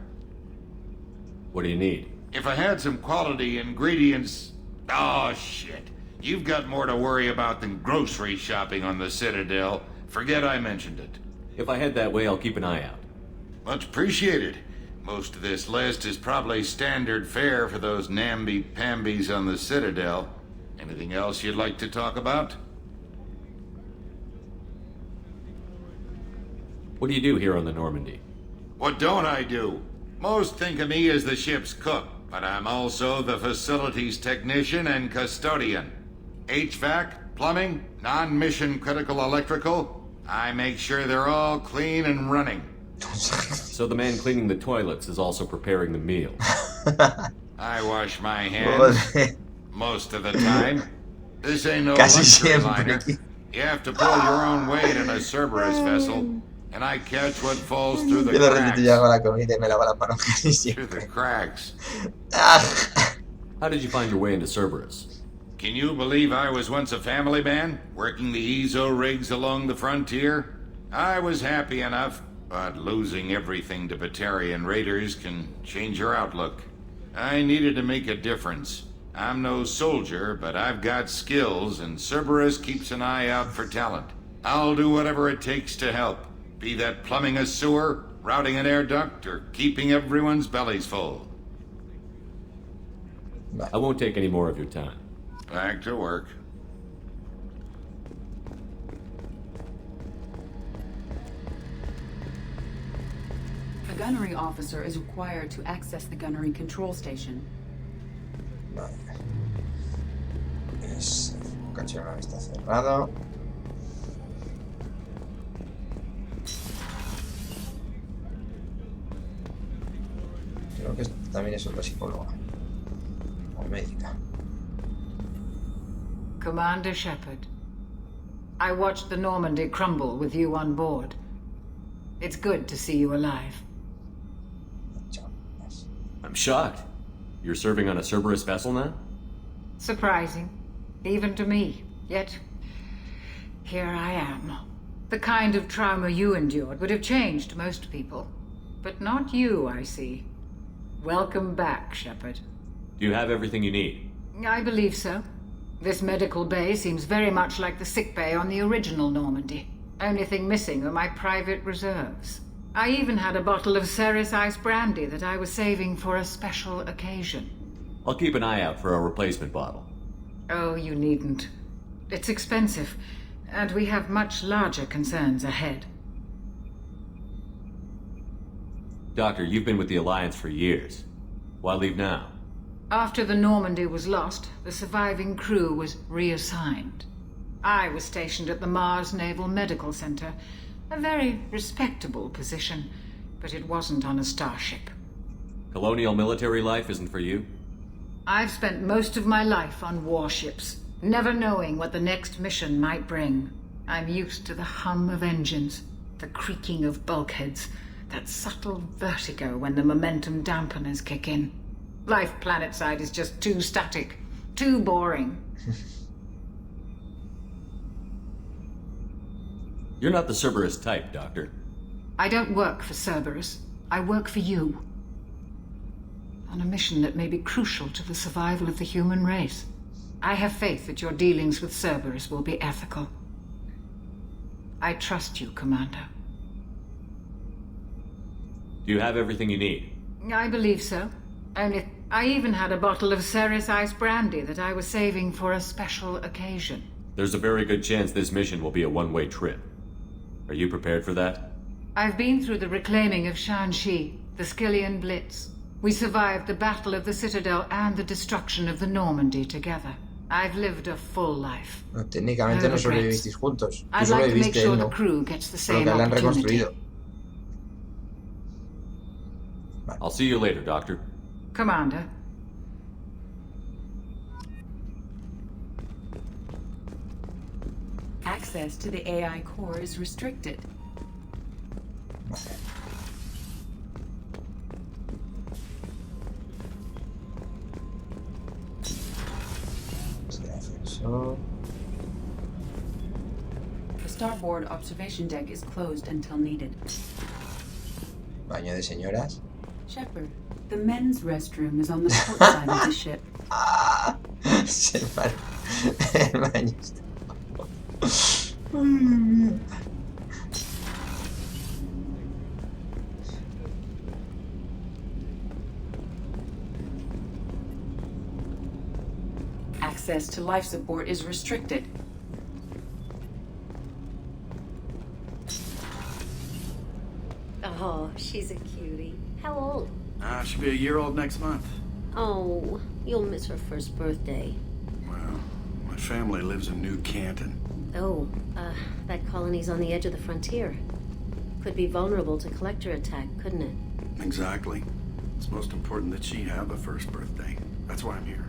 What do you need? If I had some quality ingredients... Oh, shit. You've got more to worry about than grocery shopping on the Citadel. Forget I mentioned it. If I head that way, I'll keep an eye out. Much appreciated. Most of this list is probably standard fare for those namby-pambies on the Citadel. Anything else you'd like to talk about? What do you do here on the Normandy? What don't I do? Most think of me as the ship's cook, but I'm also the facilities technician and custodian. HVAC, plumbing, non-mission critical electrical. I make sure they're all clean and running. So the man cleaning the toilets is also preparing the meal. I wash my hands most of the time. This ain't no luxury liner. You have to pull your own weight in a Cerberus vessel. And I catch what falls through the cracks. Through the cracks. How did you find your way into Cerberus? Can you believe I was once a family man, working the EZO rigs along the frontier? I was happy enough, but losing everything to Batarian raiders can change your outlook. I needed to make a difference. I'm no soldier, but I've got skills, and Cerberus keeps an eye out for talent. I'll do whatever it takes to help. Be that plumbing a sewer, routing an air duct, or keeping everyone's bellies full. I won't take any more of your time. Back to work. The gunnery officer is required to access the gunnery control station. Vale. Canción está cerrado. Creo que también es otra psicóloga o médica. Commander Shepard, I watched the Normandy crumble with you on board. It's good to see you alive. I'm shocked. You're serving on a Cerberus vessel now? Surprising, even to me. Yet, here I am. The kind of trauma you endured would have changed most people. But not you, I see. Welcome back, Shepard. Do you have everything you need? I believe so. This medical bay seems very much like the sick bay on the original Normandy. Only thing missing are my private reserves. I even had a bottle of Ceres Ice brandy that I was saving for a special occasion. I'll keep an eye out for a replacement bottle. Oh, you needn't. It's expensive, and we have much larger concerns ahead. Doctor, you've been with the Alliance for years. Why leave now? After the Normandy was lost, the surviving crew was reassigned. I was stationed at the Mars Naval Medical Center, a very respectable position, but it wasn't on a starship. Colonial military life isn't for you? I've spent most of my life on warships, never knowing what the next mission might bring. I'm used to the hum of engines, the creaking of bulkheads, that subtle vertigo when the momentum dampeners kick in. Life planetside is just too static, too boring. You're not the Cerberus type, Doctor. I don't work for Cerberus. I work for you. On a mission that may be crucial to the survival of the human race. I have faith that your dealings with Cerberus will be ethical. I trust you, Commander. Do you have everything you need? I believe so. Only I even had a bottle of Ceres Ice brandy that I was saving for a special occasion. There's a very good chance this mission will be a one-way trip. Are you prepared for that? I've been through the reclaiming of Shanxi, the Skillian Blitz. We survived the Battle of the Citadel and the destruction of the Normandy together. I've lived a full life. No, técnicamente no sobrevivisteis juntos. Tú I'd like to make sobreviviste, sure él the no. crew gets the Pero same que le han opportunity. reconstruido. I'll see you later, Doctor. Commander. Access to the AI core is restricted. The starboard observation deck is closed until needed. Baño de señoras. Shepard, the men's restroom is on the port side of the ship. El baño está... Access to life support is restricted. Oh, she's a cutie. How old? She'll be a year old next month. Oh, you'll miss her first birthday. Well, my family lives in New Canton. Oh, that colony's on the edge of the frontier. Could be vulnerable to collector attack, couldn't it? Exactly. It's most important that she have a first birthday. That's why I'm here.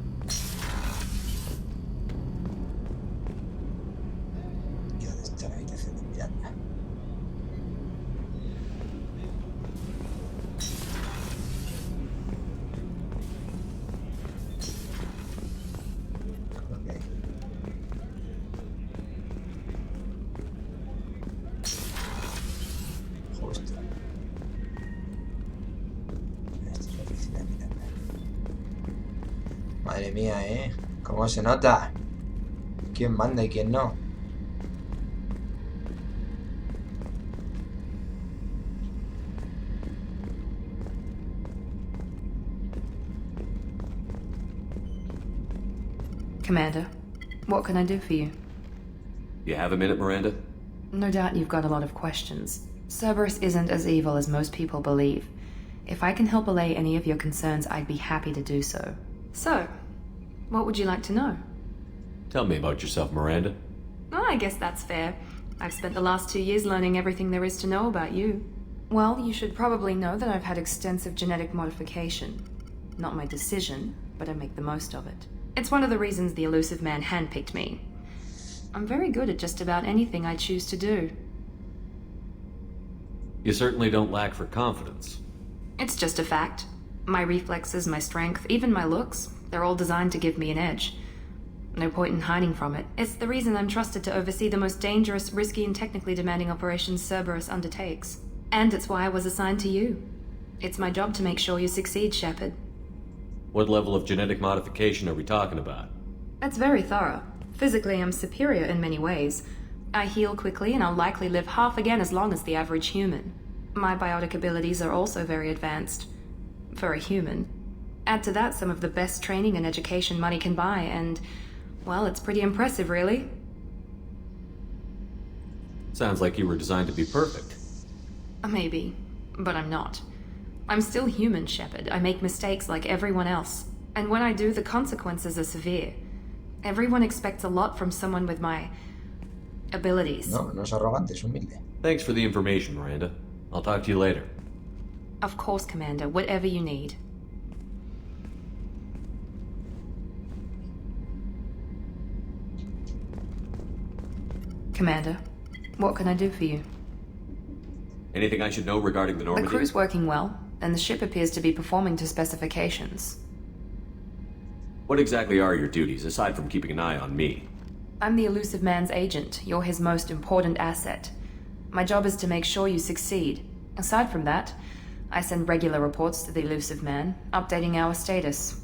Madre mía, ¿Cómo se nota? ¿Quién manda y quién no? Commander, what can I do for you? You have a minute, Miranda? No doubt you've got a lot of questions. Cerberus isn't as evil as most people believe. If I can help allay any of your concerns, I'd be happy to do so. So, what would you like to know? Tell me about yourself, Miranda. Oh, I guess that's fair. I've spent the last 2 years learning everything there is to know about you. Well, you should probably know that I've had extensive genetic modification. Not my decision, but I make the most of it. It's one of the reasons the elusive man handpicked me. I'm very good at just about anything I choose to do. You certainly don't lack for confidence. It's just a fact. My reflexes, my strength, even my looks, they're all designed to give me an edge. No point in hiding from it. It's the reason I'm trusted to oversee the most dangerous, risky, and technically demanding operations Cerberus undertakes. And it's why I was assigned to you. It's my job to make sure you succeed, Shepard. What level of genetic modification are we talking about? That's very thorough. Physically, I'm superior in many ways. I heal quickly, and I'll likely live half again as long as the average human. My biotic abilities are also very advanced. For a human. Add to that some of the best training and education money can buy, and, well, it's pretty impressive, really. Sounds like you were designed to be perfect. Maybe, but I'm not. I'm still human, Shepard. I make mistakes like everyone else. And when I do, the consequences are severe. Everyone expects a lot from someone with my abilities. No es arrogante, es humilde. Thanks for the information, Miranda. I'll talk to you later. Of course, Commander. Whatever you need. Commander, what can I do for you? Anything I should know regarding the Normandy? The crew's working well, and the ship appears to be performing to specifications. What exactly are your duties, aside from keeping an eye on me? I'm the elusive man's agent. You're his most important asset. My job is to make sure you succeed. Aside from that, I send regular reports to the elusive man, updating our status.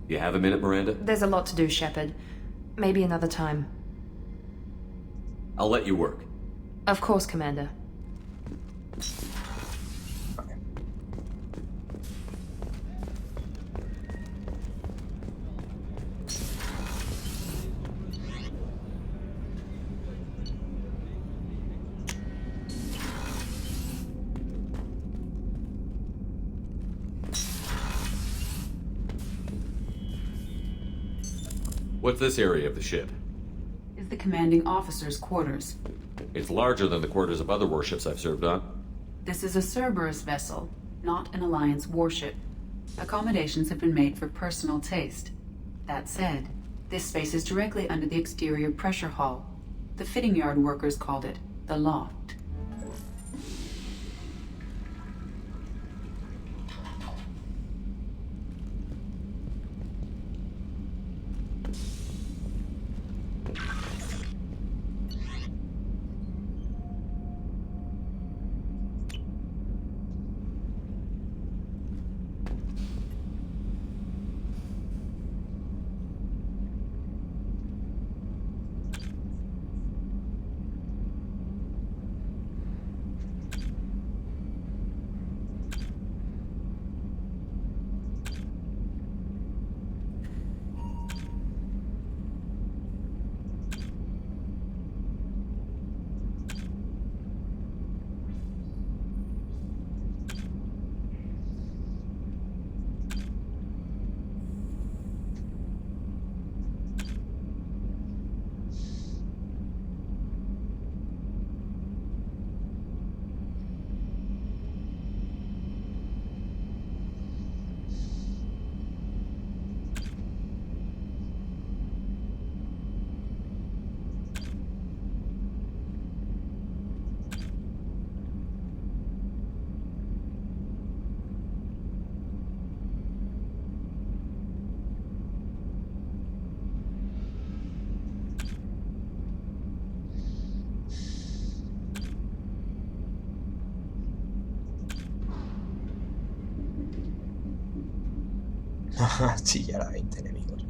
You have a minute, Miranda? There's a lot to do, Shepard. Maybe another time. I'll let you work. Of course, Commander. What's this area of the ship? Is the commanding officer's quarters. It's larger than the quarters of other warships I've served on. This is a Cerberus vessel, not an Alliance warship. Accommodations have been made for personal taste. That said, this space is directly under the exterior pressure hull. The fitting yard workers called it the loft. Chillar a 20 enemigos.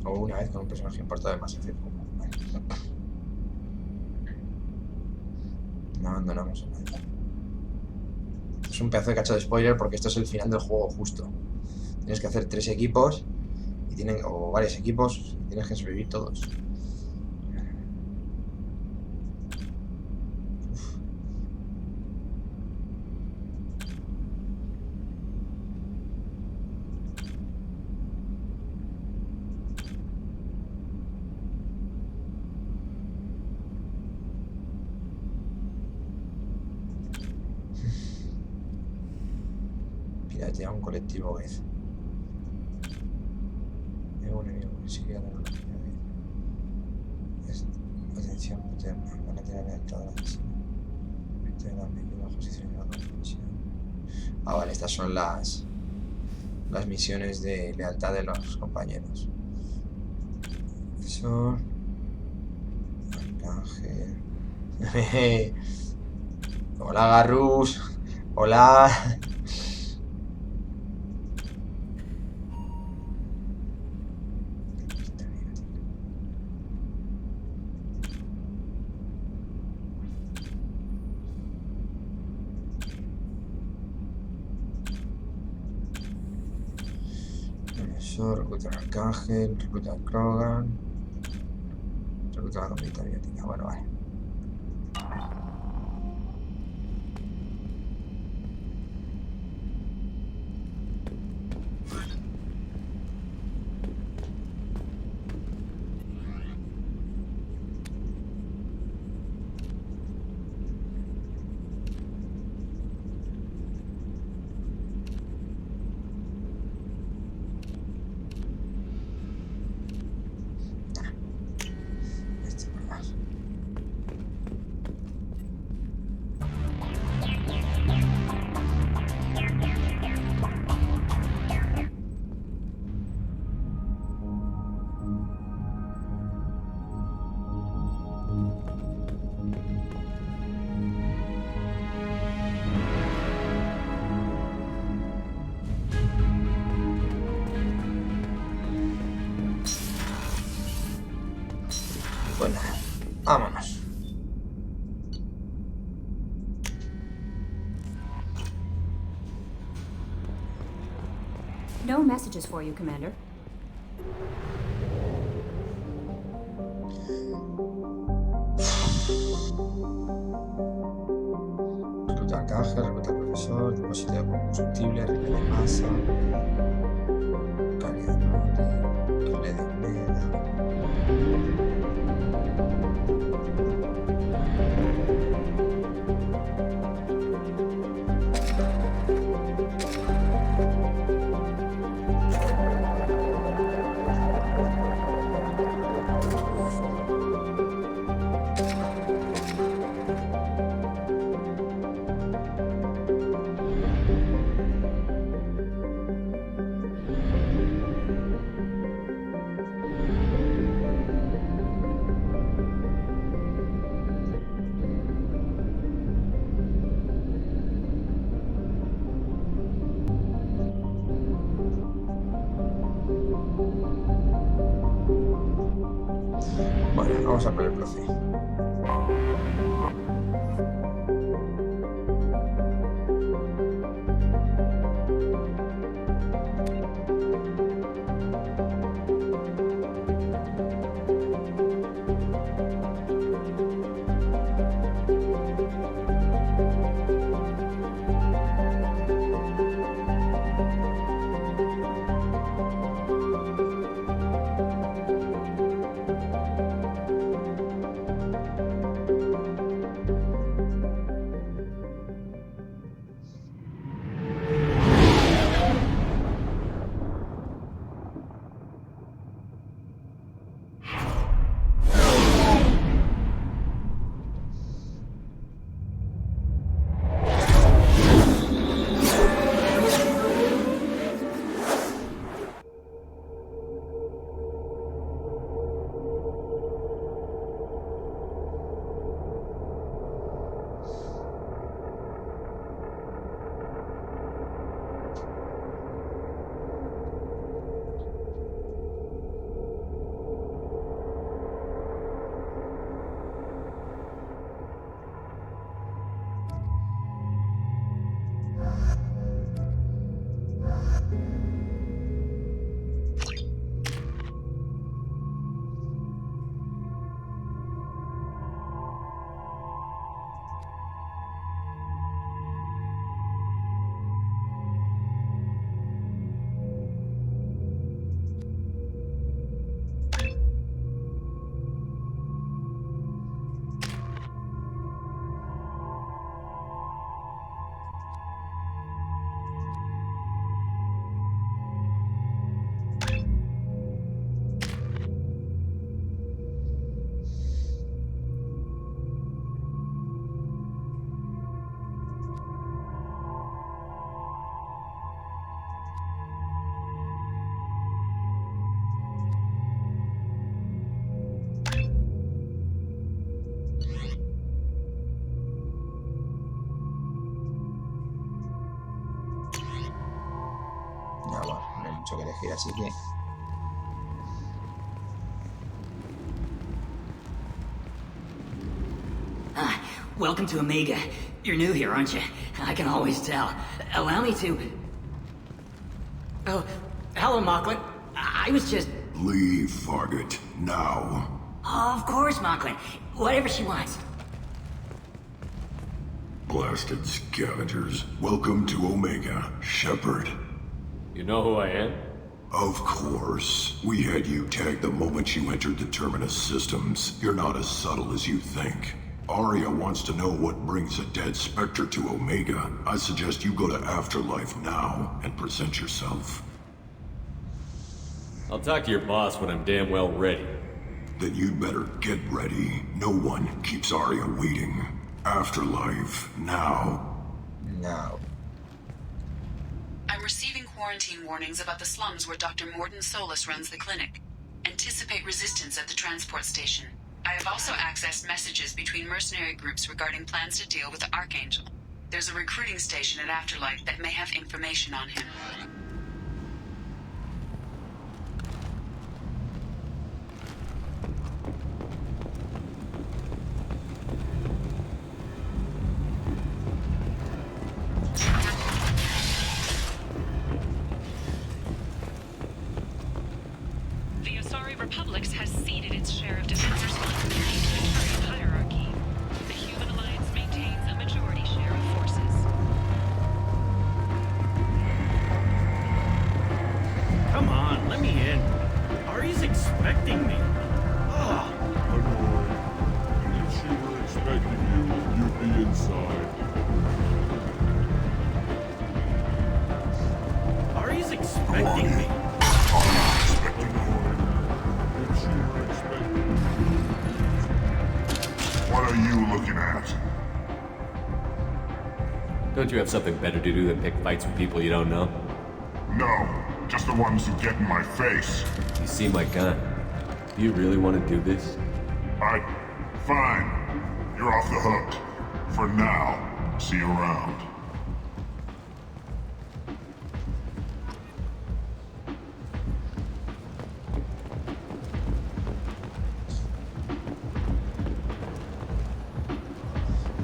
O una vez con un personaje importado de MassEffect2. No abandonamos a nadie. Es un pedazo de cacho de spoiler porque esto es el final del juego justo. Tienes que hacer 3 equipos y o varios equipos y tienes que sobrevivir todos. Ya un colectivo vez. Es un enemigo que sigue dando una vez. Atención, van a tener lealtad a la misión. Ah, vale, estas son las misiones de lealtad de los compañeros. Eso. Arcángel. Hola, Garrus. Hola. Reclutar Arcángel, reclutar Krogan, reclutar la comunidad biótica. Bueno, vale. No messages for you, Commander. Recluta Arcángel, recluta profesor, depósito de combustible, relé de masa, carga de noti, relé de Omega. Bueno, vamos a por el profe. Ya, bueno, no hay mucho que elegir, así que... Welcome to Omega. You're new here, aren't you? I can always tell. Allow me to... Oh, hello, Mocklin. I was just... Leave, Fargate, now. Of course, Mocklin. Whatever she wants. Blasted scavengers. Welcome to Omega, Shepard. You know who I am? Of course. We had you tagged the moment you entered the Terminus systems. You're not as subtle as you think. Arya wants to know what brings a dead Spectre to Omega. I suggest you go to Afterlife now and present yourself. I'll talk to your boss when I'm damn well ready. Then you'd better get ready. No one keeps Arya waiting. Afterlife, now. Now. I'm receiving quarantine warnings about the slums where Dr. Morden Solus runs the clinic. Anticipate resistance at the transport station. I have also accessed messages between mercenary groups regarding plans to deal with the Arcángel. There's a recruiting station at Afterlife that may have information on him. Republics has ceded its share of defense responsibility to the Turian hierarchy. The Human Alliance maintains a majority share of forces. Come on, let me in. Ari's expecting me. Oh. If she were expecting you, you'd be inside. Ari's expecting me. What are you looking at? Don't you have something better to do than pick fights with people you don't know? No, just the ones who get in my face. You see my gun. Do you really want to do this? Fine. You're off the hook. For now. See you around.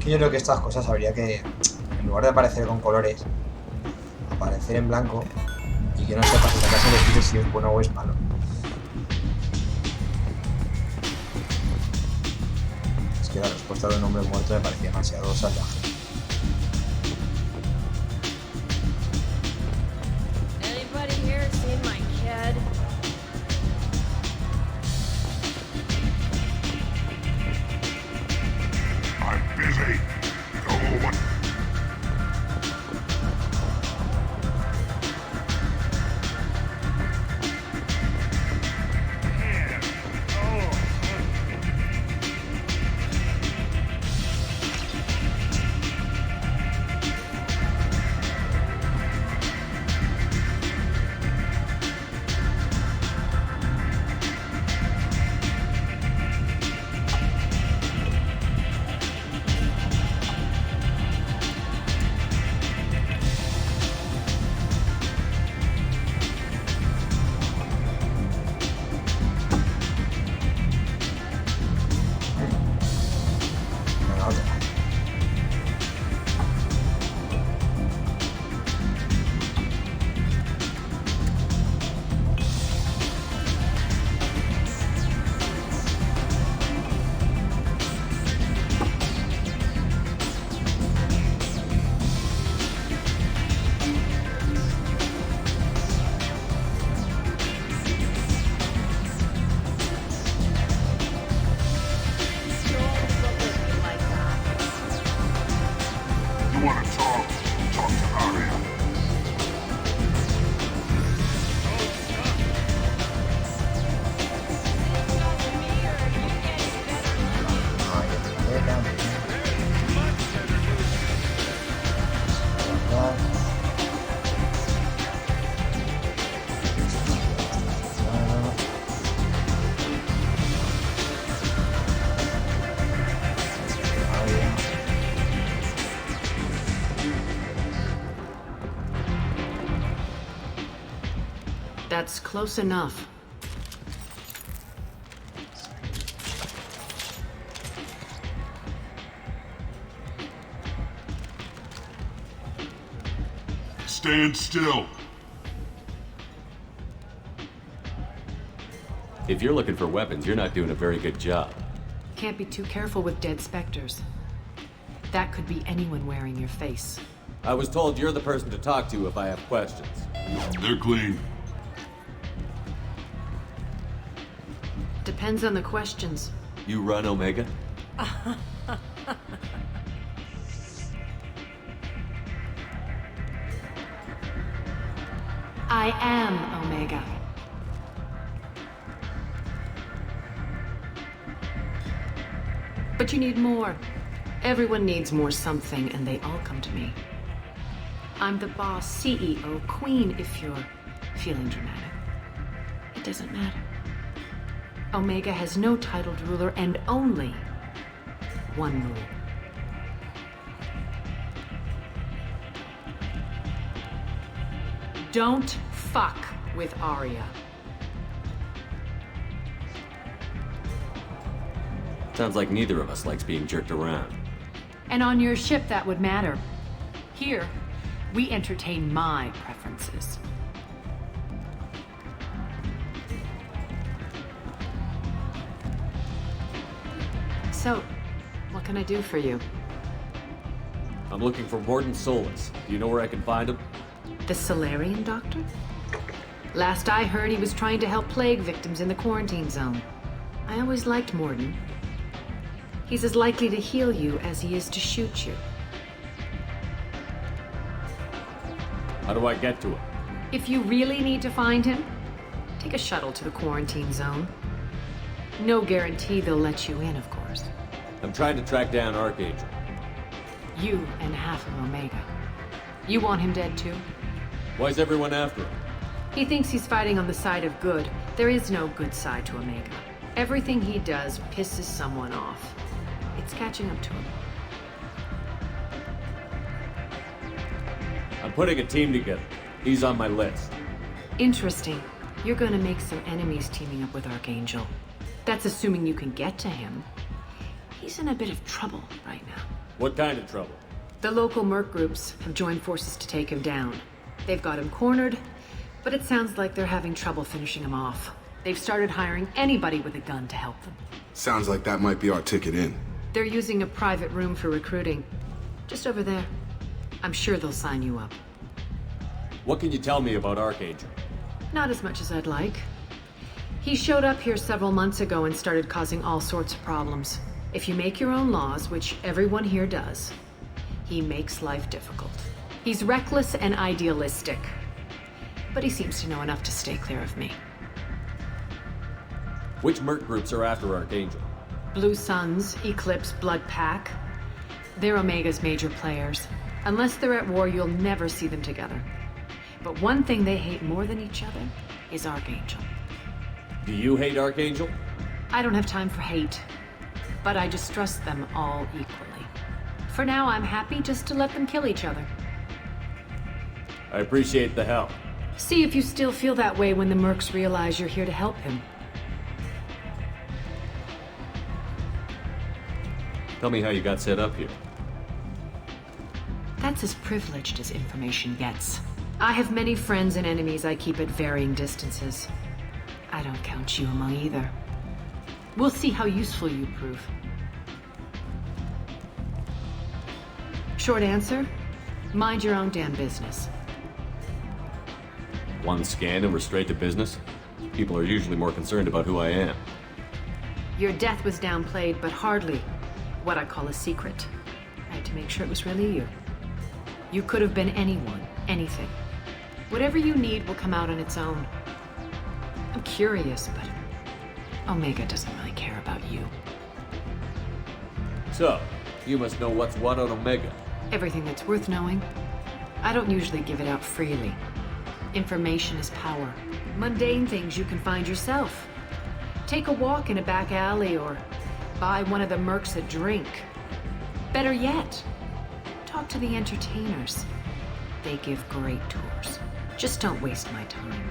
Que yo creo que estas cosas habría que, en lugar de aparecer con colores, aparecer en blanco y que no sepas si acaso elegir si es bueno o es malo. Es que la respuesta de un hombre muerto me parecía demasiado salvaje. Anybody here seen my kid? I'm busy. Go away. That's close enough. Stand still. If you're looking for weapons, you're not doing a very good job. Can't be too careful with dead specters. That could be anyone wearing your face. I was told you're the person to talk to if I have questions. They're clean. Depends on the questions. You run, Omega? I am Omega. But you need more. Everyone needs more something, and they all come to me. I'm the boss, CEO, queen, if you're feeling dramatic. It doesn't matter. Omega has no titled ruler and only one rule. Don't fuck with Arya. Sounds like neither of us likes being jerked around. And on your ship, that would matter. Here, we entertain my preferences. So, what can I do for you? I'm looking for Morden Solus. Do you know where I can find him? The Solarian doctor? Last I heard, he was trying to help plague victims in the quarantine zone. I always liked Morden. He's as likely to heal you as he is to shoot you. How do I get to him? If you really need to find him, take a shuttle to the quarantine zone. No guarantee they'll let you in, of course. I'm trying to track down Arcángel. You and half of Omega. You want him dead too? Why is everyone after him? He thinks he's fighting on the side of good. There is no good side to Omega. Everything he does pisses someone off. It's catching up to him. I'm putting a team together. He's on my list. Interesting. You're gonna make some enemies teaming up with Arcángel. That's assuming you can get to him. He's in a bit of trouble right now. What kind of trouble? The local merc groups have joined forces to take him down. They've got him cornered, but it sounds like they're having trouble finishing him off. They've started hiring anybody with a gun to help them. Sounds like that might be our ticket in. They're using a private room for recruiting. Just over there. I'm sure they'll sign you up. What can you tell me about Arcángel? Not as much as I'd like. He showed up here several months ago and started causing all sorts of problems. If you make your own laws, which everyone here does, he makes life difficult. He's reckless and idealistic, but he seems to know enough to stay clear of me. Which merc groups are after Arcángel? Blue Suns, Eclipse, Blood Pack. They're Omega's major players. Unless they're at war, you'll never see them together. But one thing they hate more than each other is Arcángel. Do you hate Arcángel? I don't have time for hate, but I distrust them all equally. For now, I'm happy just to let them kill each other. I appreciate the help. See if you still feel that way when the mercs realize you're here to help him. Tell me how you got set up here. That's as privileged as information gets. I have many friends and enemies I keep at varying distances. I don't count you among either. We'll see how useful you prove. Short answer, mind your own damn business. One scan and we're straight to business? People are usually more concerned about who I am. Your death was downplayed, but hardly what I call a secret. I had to make sure it was really you. You could have been anyone, anything. Whatever you need will come out on its own. I'm curious, but Omega doesn't really care about you. So, you must know what's what on Omega. Everything that's worth knowing. I don't usually give it out freely. Information is power. Mundane things you can find yourself. Take a walk in a back alley or buy one of the mercs a drink. Better yet, talk to the entertainers. They give great tours. Just don't waste my time.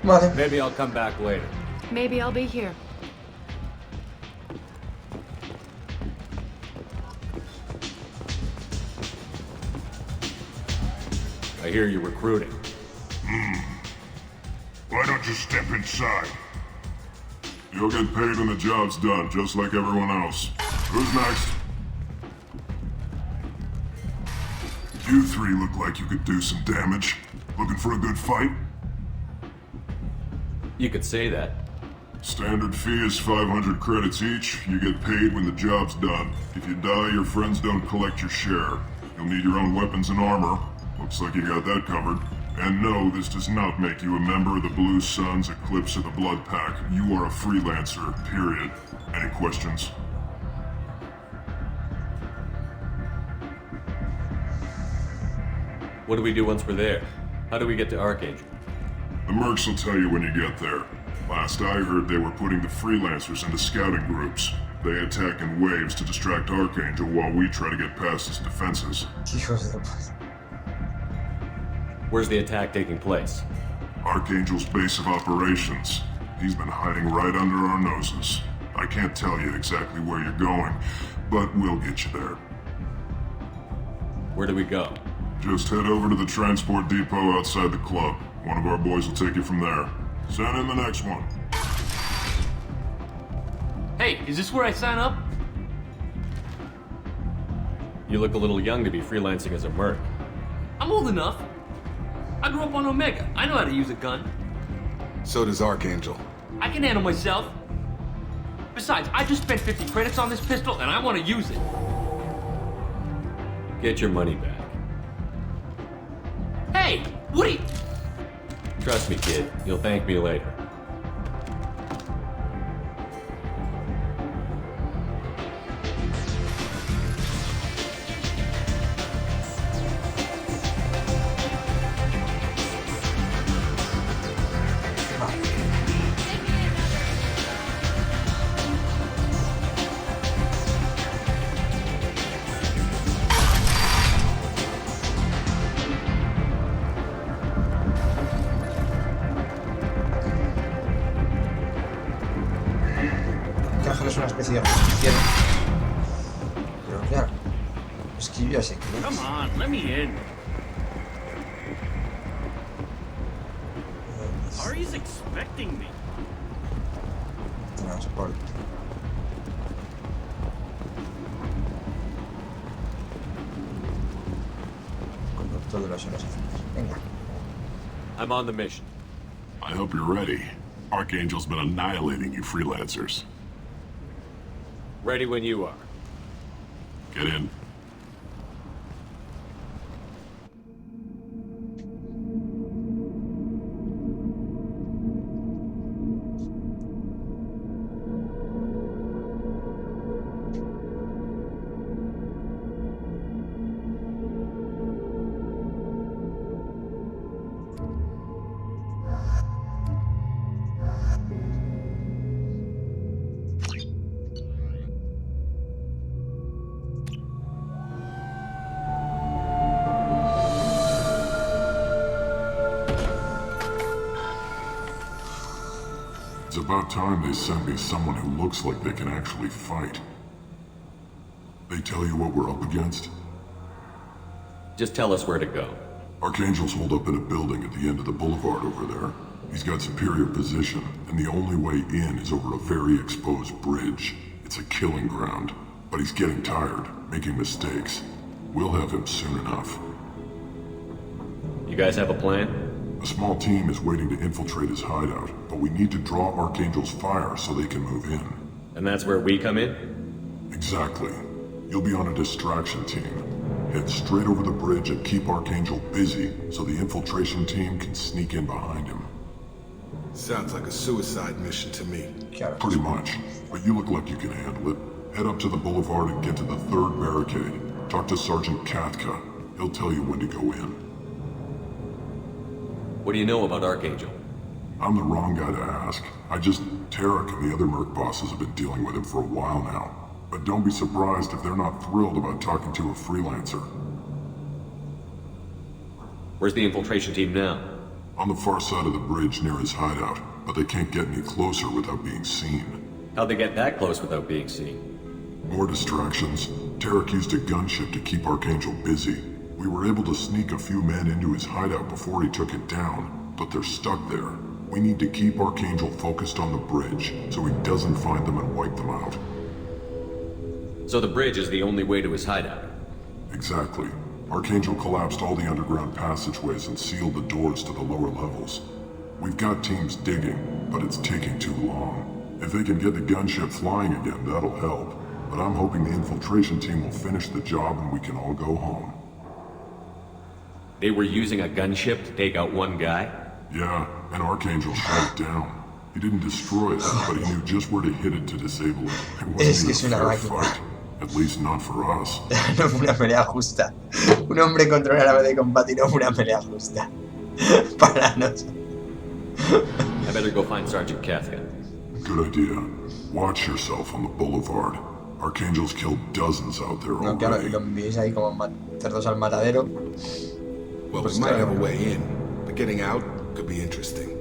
Vale. Maybe I'll come back later. Maybe I'll be here. I hear you're recruiting. Why don't you step inside? You'll get paid when the job's done, just like everyone else. Who's next? You three look like you could do some damage. Looking for a good fight? You could say that. Standard fee is 500 credits each. You get paid when the job's done. If you die, your friends don't collect your share. You'll need your own weapons and armor. Looks like you got that covered. And no, this does not make you a member of the Blue Suns, Eclipse, or the Blood Pack. You are a freelancer, period. Any questions? What do we do once we're there? How do we get to Arcángel? The mercs will tell you when you get there. Last I heard, they were putting the freelancers into scouting groups. They attack in waves to distract Arcángel while we try to get past his defenses. Where's the attack taking place? Arcángel's base of operations. He's been hiding right under our noses. I can't tell you exactly where you're going, but we'll get you there. Where do we go? Just head over to the transport depot outside the club. One of our boys will take you from there. Send in the next one. Hey, is this where I sign up? You look a little young to be freelancing as a merc. I'm old enough. I grew up on Omega. I know how to use a gun. So does Arcángel. I can handle myself. Besides, I just spent 50 credits on this pistol and I want to use it. Get your money back. Hey, what are you... Trust me, kid. You'll thank me later. Arcángel es una especie de justiciero. Pero claro, escribió ese que Come on, let me in. Ari's expecting me. Transporte. Conductor de los horas. Venga. I'm on the mission. I hope you're ready. Arcángel's been annihilating you freelancers. Ready when you are. Get in. It's about time they sent me someone who looks like they can actually fight. They tell you what we're up against? Just tell us where to go. Arcángel's holed up in a building at the end of the boulevard over there. He's got superior position, and the only way in is over a very exposed bridge. It's a killing ground, but he's getting tired, making mistakes. We'll have him soon enough. You guys have a plan? A small team is waiting to infiltrate his hideout, but we need to draw Arcángel's fire so they can move in. And that's where we come in? Exactly. You'll be on a distraction team. Head straight over the bridge and keep Arcángel busy so the infiltration team can sneak in behind him. Sounds like a suicide mission to me. Pretty much, but you look like you can handle it. Head up to the boulevard and get to the third barricade. Talk to Sergeant Katka. He'll tell you when to go in. What do you know about Arcángel? I'm the wrong guy to ask. Tarek and the other merc bosses have been dealing with him for a while now. But don't be surprised if they're not thrilled about talking to a freelancer. Where's the infiltration team now? On the far side of the bridge near his hideout, but they can't get any closer without being seen. How'd they get that close without being seen? More distractions. Tarek used a gunship to keep Arcángel busy. We were able to sneak a few men into his hideout before he took it down, but they're stuck there. We need to keep Arcángel focused on the bridge, so he doesn't find them and wipe them out. So the bridge is the only way to his hideout? Exactly. Arcángel collapsed all the underground passageways and sealed the doors to the lower levels. We've got teams digging, but it's taking too long. If they can get the gunship flying again, that'll help. But I'm hoping the infiltration team will finish the job and we can all go home. They were using a gunship to take out one guy? Yeah, and Arcángel shot it down. He didn't destroy it, but he knew just where to hit it to disable it. It wasn't even a fair fight. At least not for us. No fue una pelea justa. Un hombre contra una nave de combate y no fue una pelea justa. Para nosotros. I better go find Sergeant Katka. Good idea. Watch yourself on the boulevard. Arcángel's killed dozens out there already. No, claro, y los veis ahí como cerdos al matadero. Well, we might have a way in, but getting out could be interesting.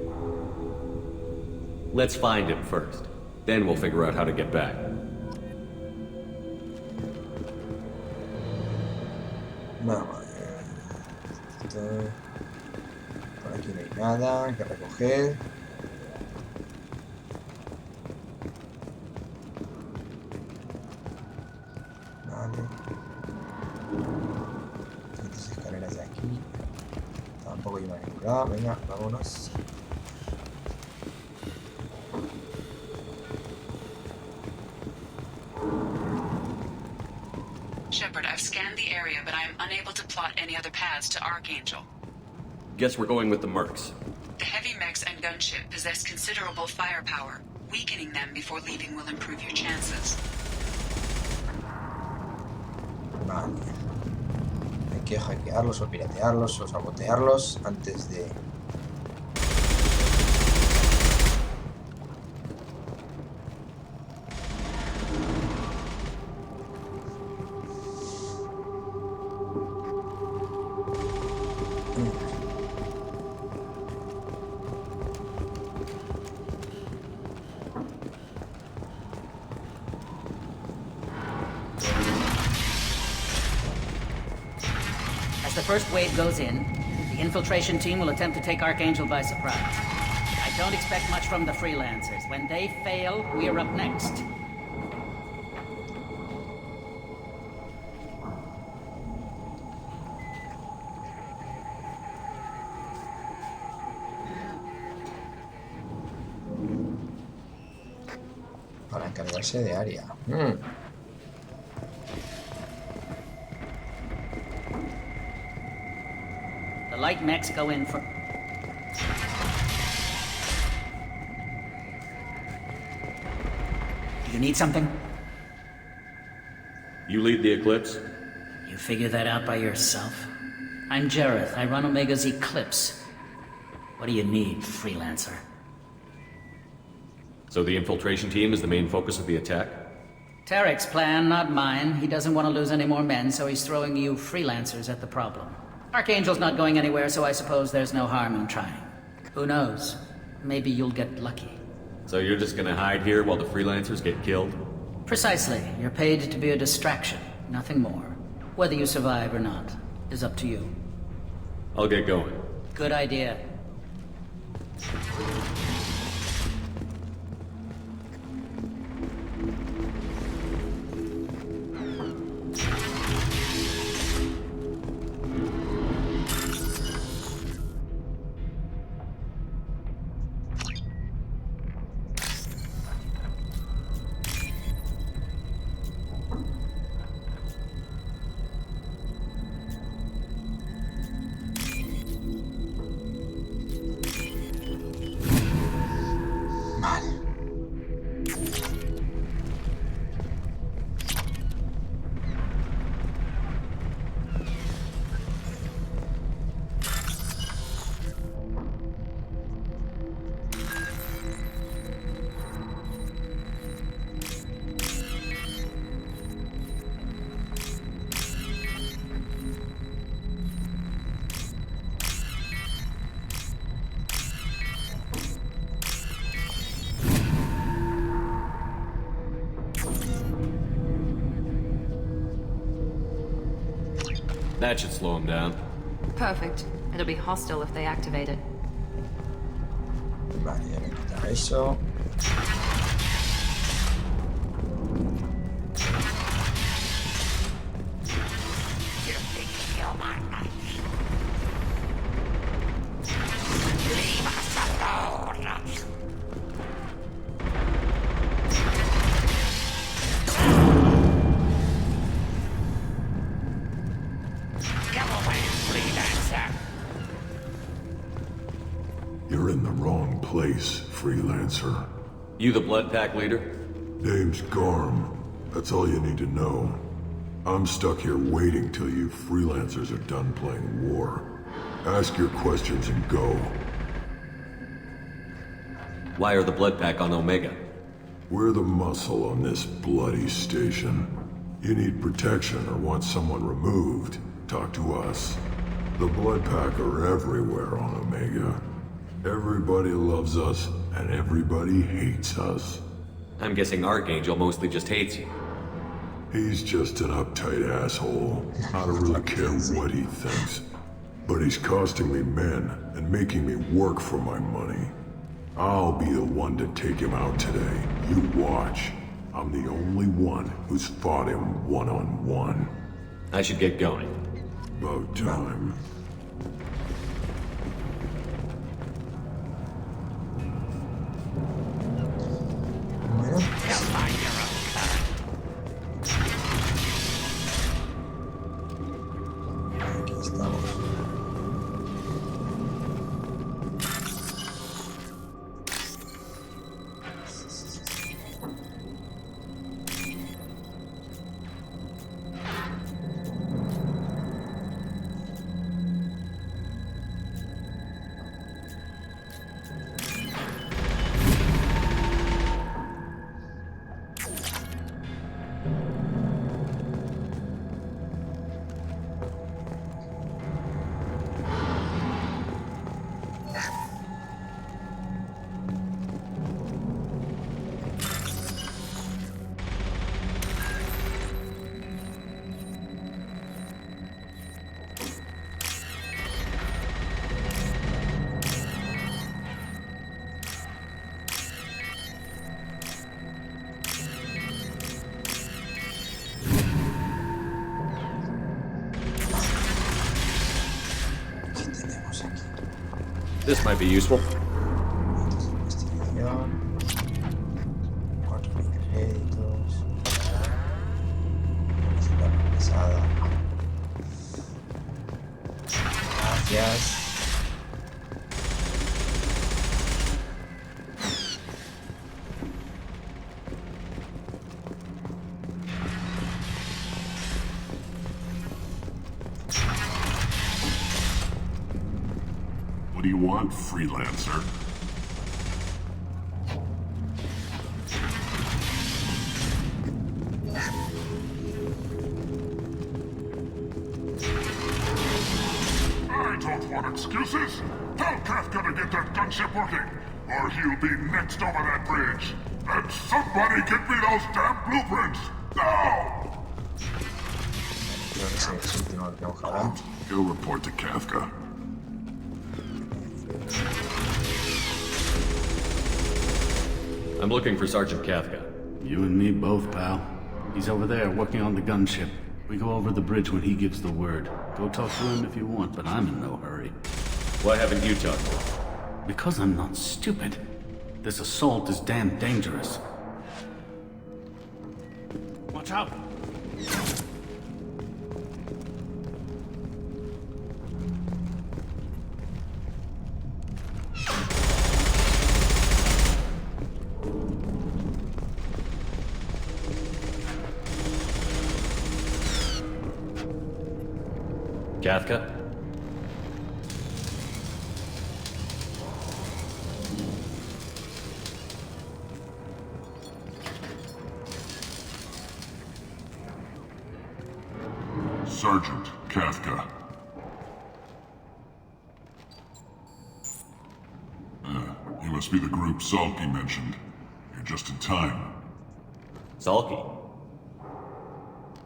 Let's find him first. Then we'll figure out how to get back. Vamos. Por aquí no hay nada que recoger. tampoco iba a ningún lado. Venga, vámonos. Shepard, I've scanned the area, but I am unable to plot any other paths to Arcángel. Guess we're going with the mercs. The heavy mechs and gunship possess considerable firepower. Weakening them before leaving will improve your chances. Vale. Hay que hackearlos o piratearlos o sabotearlos antes de... As the first wave goes in, the infiltration team will attempt to take Arcángel by surprise. I don't expect much from the freelancers. When they fail, we're up next. Para encargarse de área. The light mechs go in for... You need something? You lead the Eclipse? You figure that out by yourself? I'm Jareth. I run Omega's Eclipse. What do you need, freelancer? So the infiltration team is the main focus of the attack? Tarek's plan, not mine. He doesn't want to lose any more men, so he's throwing you freelancers at the problem. Arcángel's not going anywhere, so I suppose there's no harm in trying. Who knows? Maybe you'll get lucky. So you're just gonna hide here while the freelancers get killed? Precisely. You're paid to be a distraction, nothing more. Whether you survive or not is up to you. I'll get going. Good idea. That should slow them down. Perfect. It'll be hostile if they activate it. Vale, ya me quita eso. You're in the wrong place, freelancer. You the Blood Pack leader? Name's Garm. That's all you need to know. I'm stuck here waiting till you freelancers are done playing war. Ask your questions and go. Why are the Blood Pack on Omega? We're the muscle on this bloody station. You need protection or want someone removed, talk to us. The Blood Pack are everywhere on Omega. Everybody loves us, and everybody hates us. I'm guessing Arcángel mostly just hates you. He's just an uptight asshole. I don't really care what he thinks. But he's costing me men and making me work for my money. I'll be the one to take him out today. You watch. I'm the only one who's fought him one-on-one. I should get going. About time. This might be useful. Investigación. 4.000 créditos. Publicidad pesada. Gracias. What do you want, freelancer? I don't want excuses. Tell Kafka to get that gunship working, or he'll be next over that bridge. And somebody get me those damn blueprints! Now! Creo que ese es el último que tenemos que hablar. He'll report to Kafka. I'm looking for Sergeant Kafka. You and me both, pal. He's over there working on the gunship. We go over the bridge when he gives the word. Go talk to him if you want, but I'm in no hurry. Why haven't you talked to him? Because I'm not stupid. This assault is damn dangerous. Watch out! Kafka? Sergeant Kafka. You must be the group Salky mentioned. You're just in time. Salky?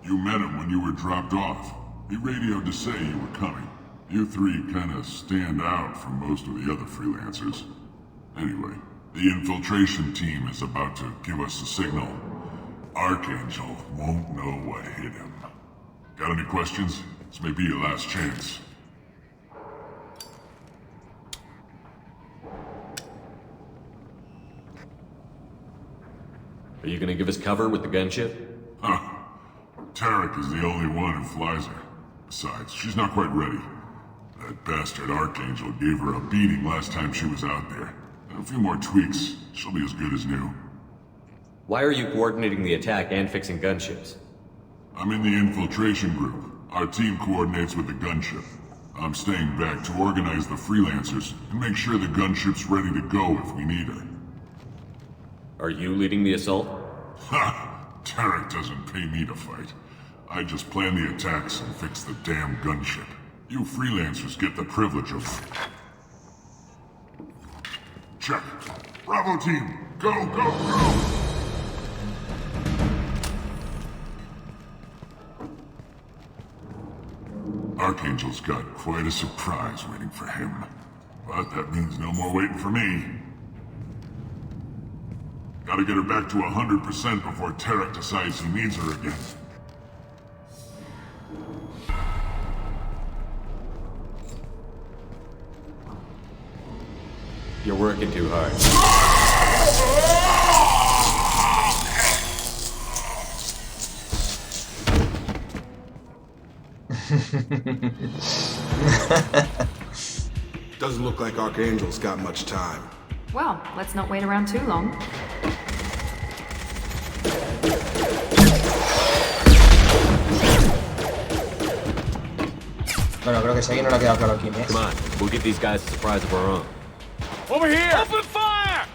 You met him when you were dropped off. He radioed to say you were coming. You three kinda stand out from most of the other freelancers. Anyway, the infiltration team is about to give us a signal. Arcángel won't know what hit him. Got any questions? This may be your last chance. Are you gonna give us cover with the gunship? Huh. Tarek is the only one who flies her. Besides, she's not quite ready. That bastard Arcángel gave her a beating last time she was out there. A few more tweaks, she'll be as good as new. Why are you coordinating the attack and fixing gunships? I'm in the infiltration group. Our team coordinates with the gunship. I'm staying back to organize the freelancers and make sure the gunship's ready to go if we need her. Are you leading the assault? Ha! Tarek doesn't pay me to fight. I just plan the attacks and fix the damn gunship. You freelancers get the privilege of... Check. Bravo team, go, go, go! Arcángel's got quite a surprise waiting for him. But that means no more waiting for me. Gotta get her back to 100% before Tarek decides he needs her again. You're working too hard. Doesn't look like Arcángel's got much time. Well, let's not wait around too long. Bueno, creo que si alguien no le ha quedado claro quién es. Come on, we'll give these guys a surprise of our own. Over here! Open fire!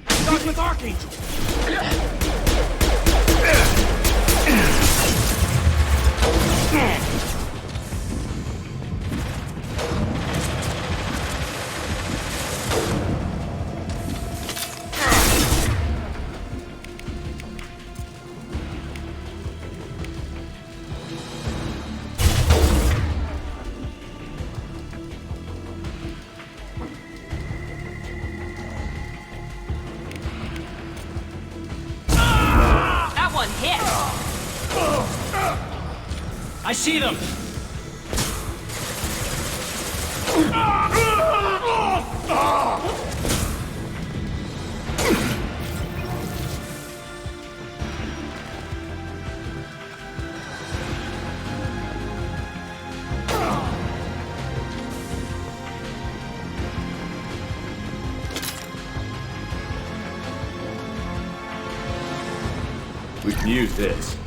Start with Arcángel! I see them! We can use this.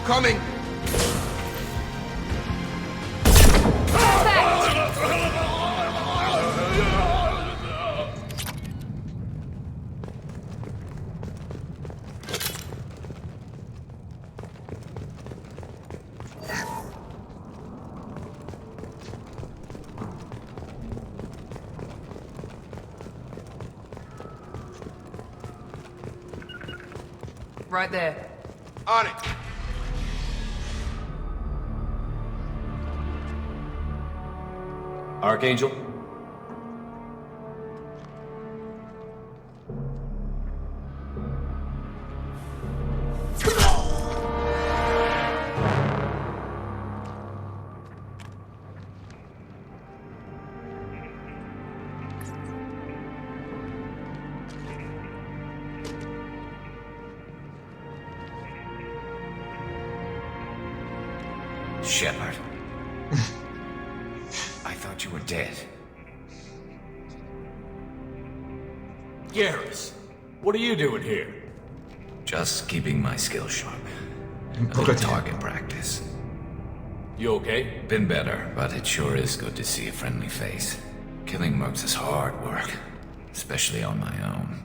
Coming! Right there. On it! Archangel? Shepard. I thought you were dead. Garrus, what are you doing here? Just keeping my skills sharp. A little target practice. You okay? Been better, but it sure is good to see a friendly face. Killing mercs is hard work, especially on my own.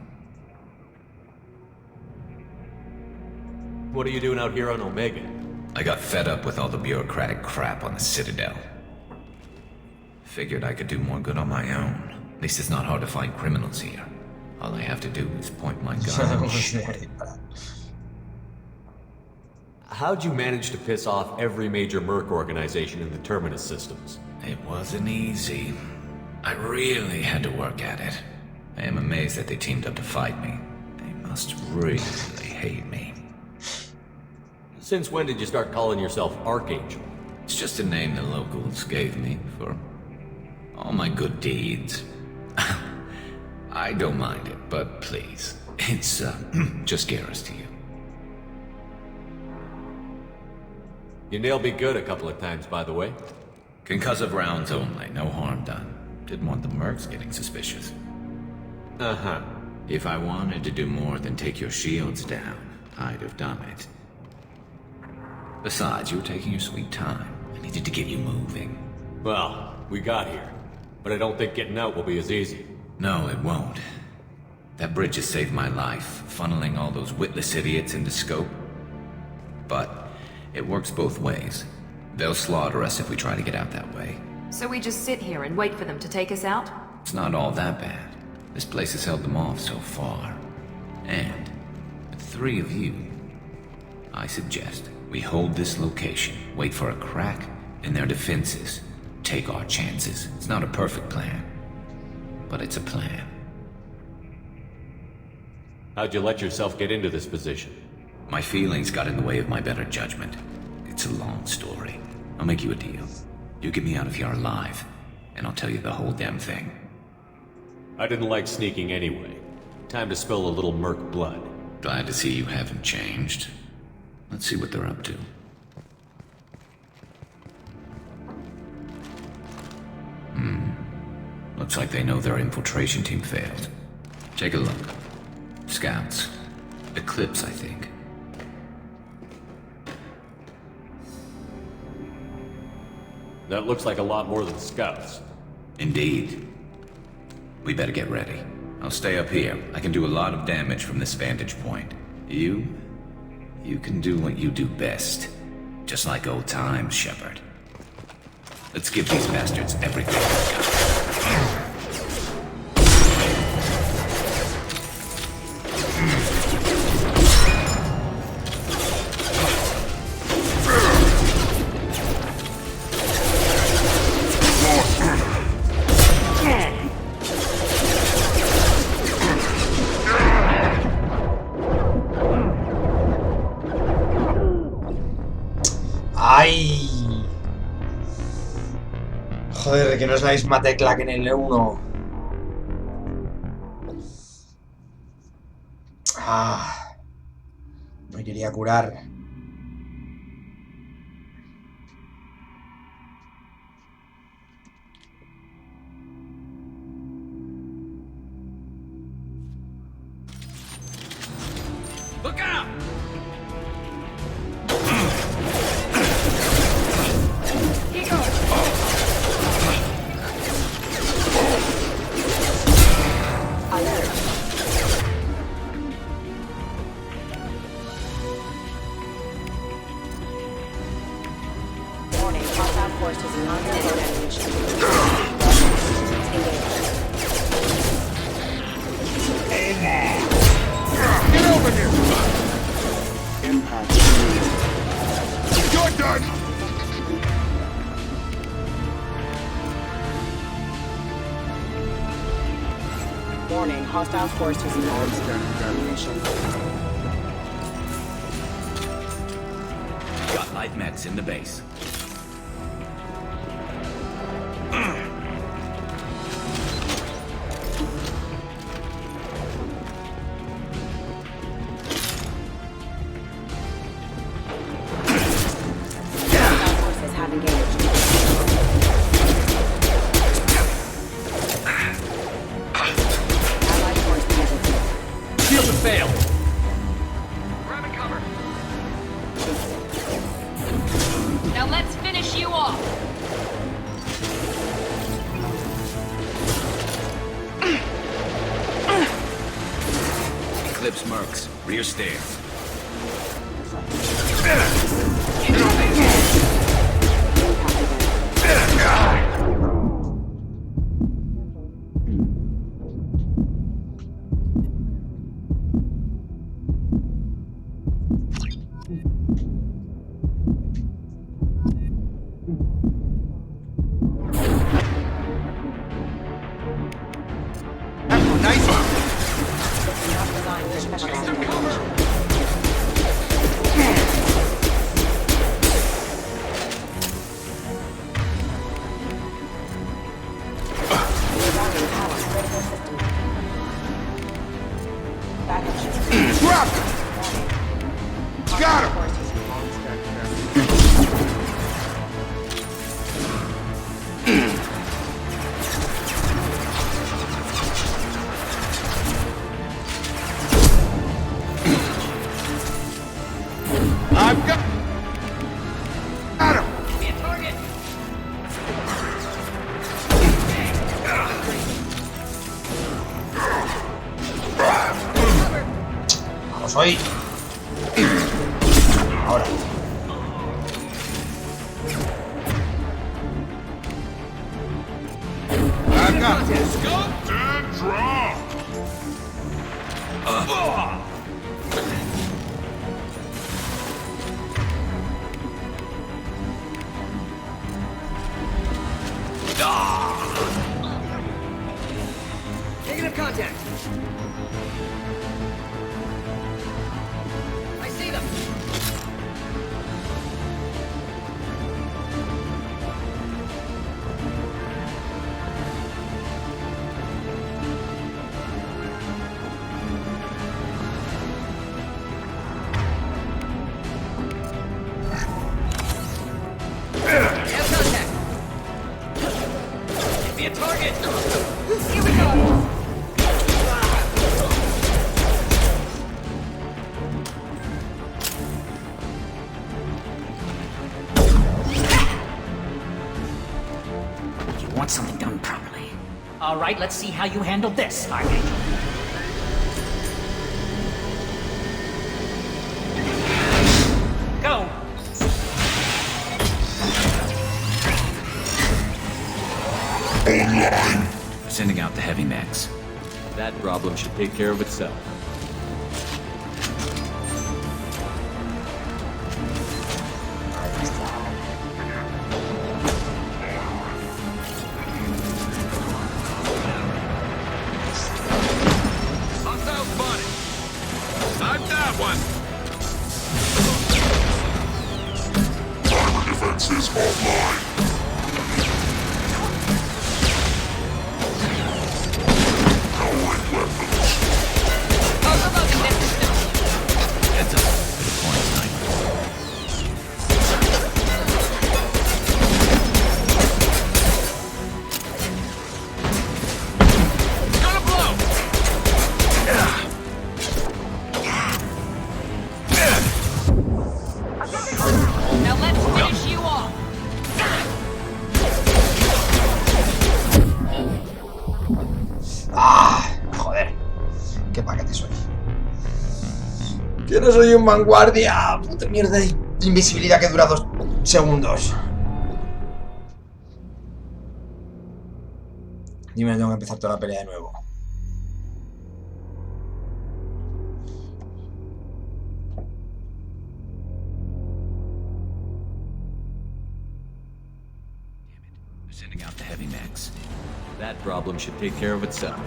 What are you doing out here on Omega? I got fed up with all the bureaucratic crap on the Citadel. Figured I could do more good on my own. At least it's not hard to find criminals here. All I have to do is point my gun and shoot. How'd you manage to piss off every major merc organization in the Terminus systems? It wasn't easy. I really had to work at it. I am amazed that they teamed up to fight me. They must really hate me. Since when did you start calling yourself Archangel? It's just a name the locals gave me for all my good deeds. I don't mind it, but please, it's just Garrus to you. You nailed me good a couple of times, by the way. Concussive rounds only, no harm done. Didn't want the mercs getting suspicious. Uh-huh. If I wanted to do more than take your shields down, I'd have done it. Besides, you were taking your sweet time. I needed to get you moving. Well, we got here. But I don't think getting out will be as easy. No, it won't. That bridge has saved my life, funneling all those witless idiots into scope. But it works both ways. They'll slaughter us if we try to get out that way. So we just sit here and wait for them to take us out? It's not all that bad. This place has held them off so far. And with 3 of you, I suggest we hold this location, wait for a crack in their defenses, take our chances. It's not a perfect plan, but it's a plan. How'd you let yourself get into this position? My feelings got in the way of my better judgment. It's a long story. I'll make you a deal. You get me out of here alive, and I'll tell you the whole damn thing. I didn't like sneaking anyway. Time to spill a little merc blood. Glad to see you haven't changed. Let's see what they're up to. Looks like they know their infiltration team failed. Take a look. Scouts. Eclipse, I think. That looks like a lot more than scouts. Indeed. We better get ready. I'll stay up here. I can do a lot of damage from this vantage point. You can do what you do best. Just like old times, Shepard. Let's give these bastards everything we got. ¡Ay! Joder, que no es la misma tecla que en el 1. Ah, me quería curar. Look out! Warning, hostile forces in ammunition. Got light meds in the base. Now let's finish you off! Eclipse Mercs, rear stair. Hoy. Ahora. Acá. Scope and drop. Negative contact. I see them. Have contact. Be a target. Here we go. All right, let's see how you handle this, Arcángel. Go! Online. Sending out the heavy mechs. That problem should take care of itself. Hostile spotted. I've got one. Armor defenses offline. Powering weapons. Heads up. Deploying sniper. Gonna blow. Now let's finish you off. ¡Ah! Joder. Qué paquete soy. Que no soy un vanguardia. Puta mierda de invisibilidad que dura 2 segundos. Dime, tengo que empezar toda la pelea de nuevo. Sending out the heavy mechs. That problem should take care of itself.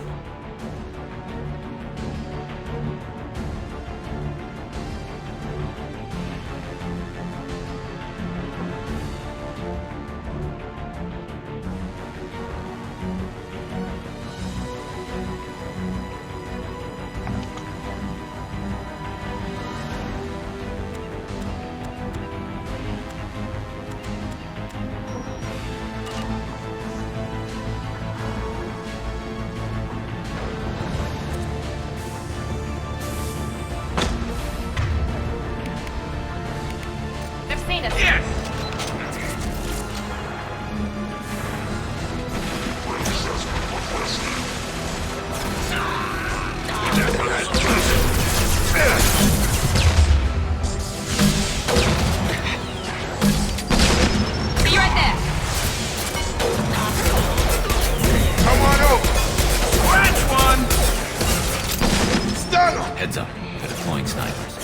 They've seen us. Be right there. Come on over. Scratch one. Stun him. Heads up. They're deploying snipers.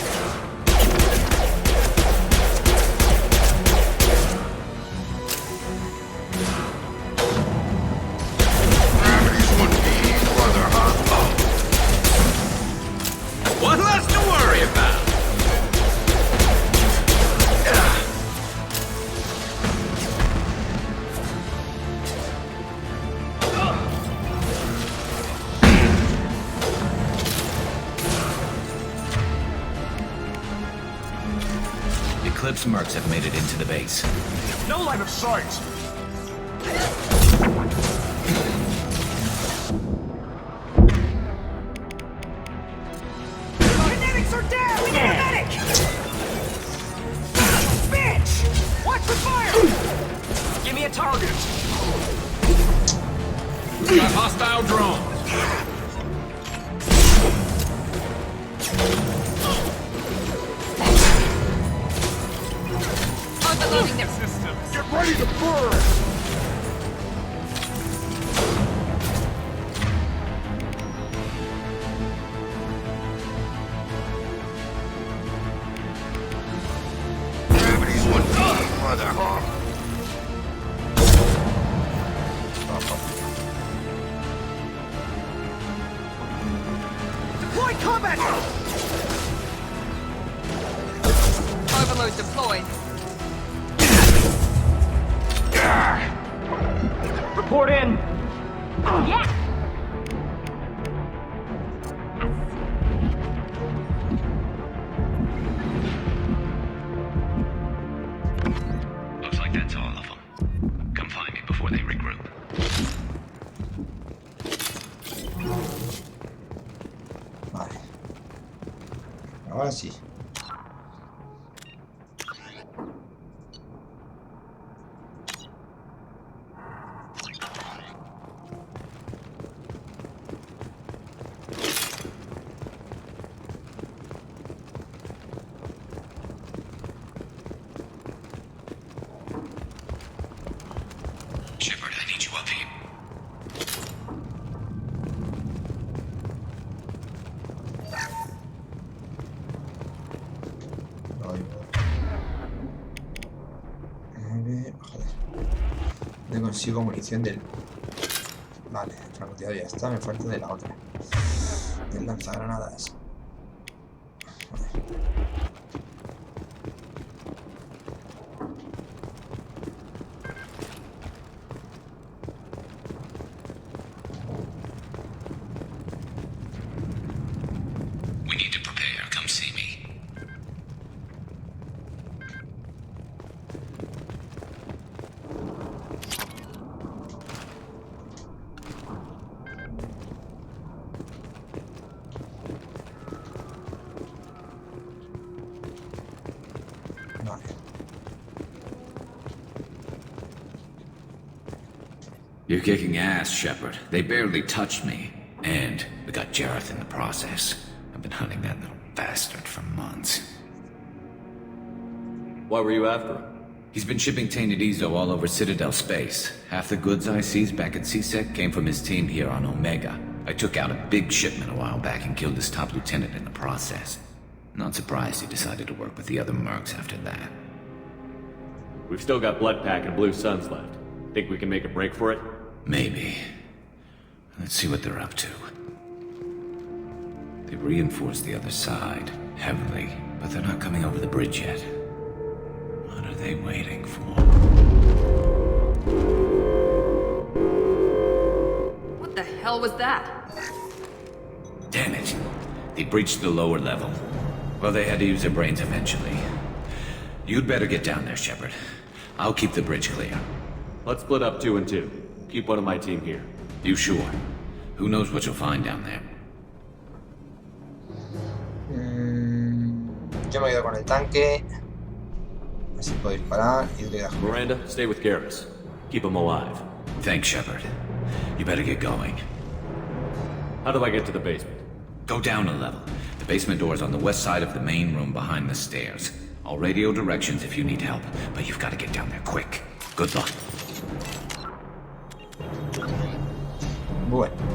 Gravity's one big brother, huh? One less to worry about. Eclipse mercs have made it into the base. No line of sight. Kinetics are down. We need a medic. Bitch! Watch the fire. Give me a target. Got hostile drone. Overloading their System, get ready to burn. Gravity's one big brother, huh? Deploy combat. Overload deployed. Report in. Yeah. Looks like that's all of them. Come find me before they regroup. Vale. Ahora sí. consigo munición del... Vale, francotirador ya está, me falta de la otra. Del lanzagranadas. We need to prepare. Come see me. You're kicking ass, Shepard. They barely touched me. And we got Jareth in the process. I've been hunting that little bastard for months. Why were you after him? He's been shipping tainted Ezo all over Citadel space. Half the goods I seized back at CSEC came from his team here on Omega. I took out a big shipment a while back and killed his top lieutenant in the process. Not surprised he decided to work with the other mercs after that. We've still got Bloodpack and Blue Suns left. Think we can make a break for it? Maybe. Let's see what they're up to. They've reinforced the other side, heavily, but they're not coming over the bridge yet. What are they waiting for? What the hell was that? Damn it. They breached the lower level. Well, they had to use their brains eventually. You'd better get down there, Shepard. I'll keep the bridge clear. Let's split up 2 and 2. Keep one of my team here. You sure? Who knows what you'll find down there? Yo me quedo con el tanque. Así puedo disparar y Miranda, stay with Garrus. Keep him alive. Thanks, Shepard. You better get going. How do I get to the basement? Go down a level. The basement door is on the west side of the main room behind the stairs. I'll radio directions if you need help, but you've got to get down there quick. Good luck. Bueno.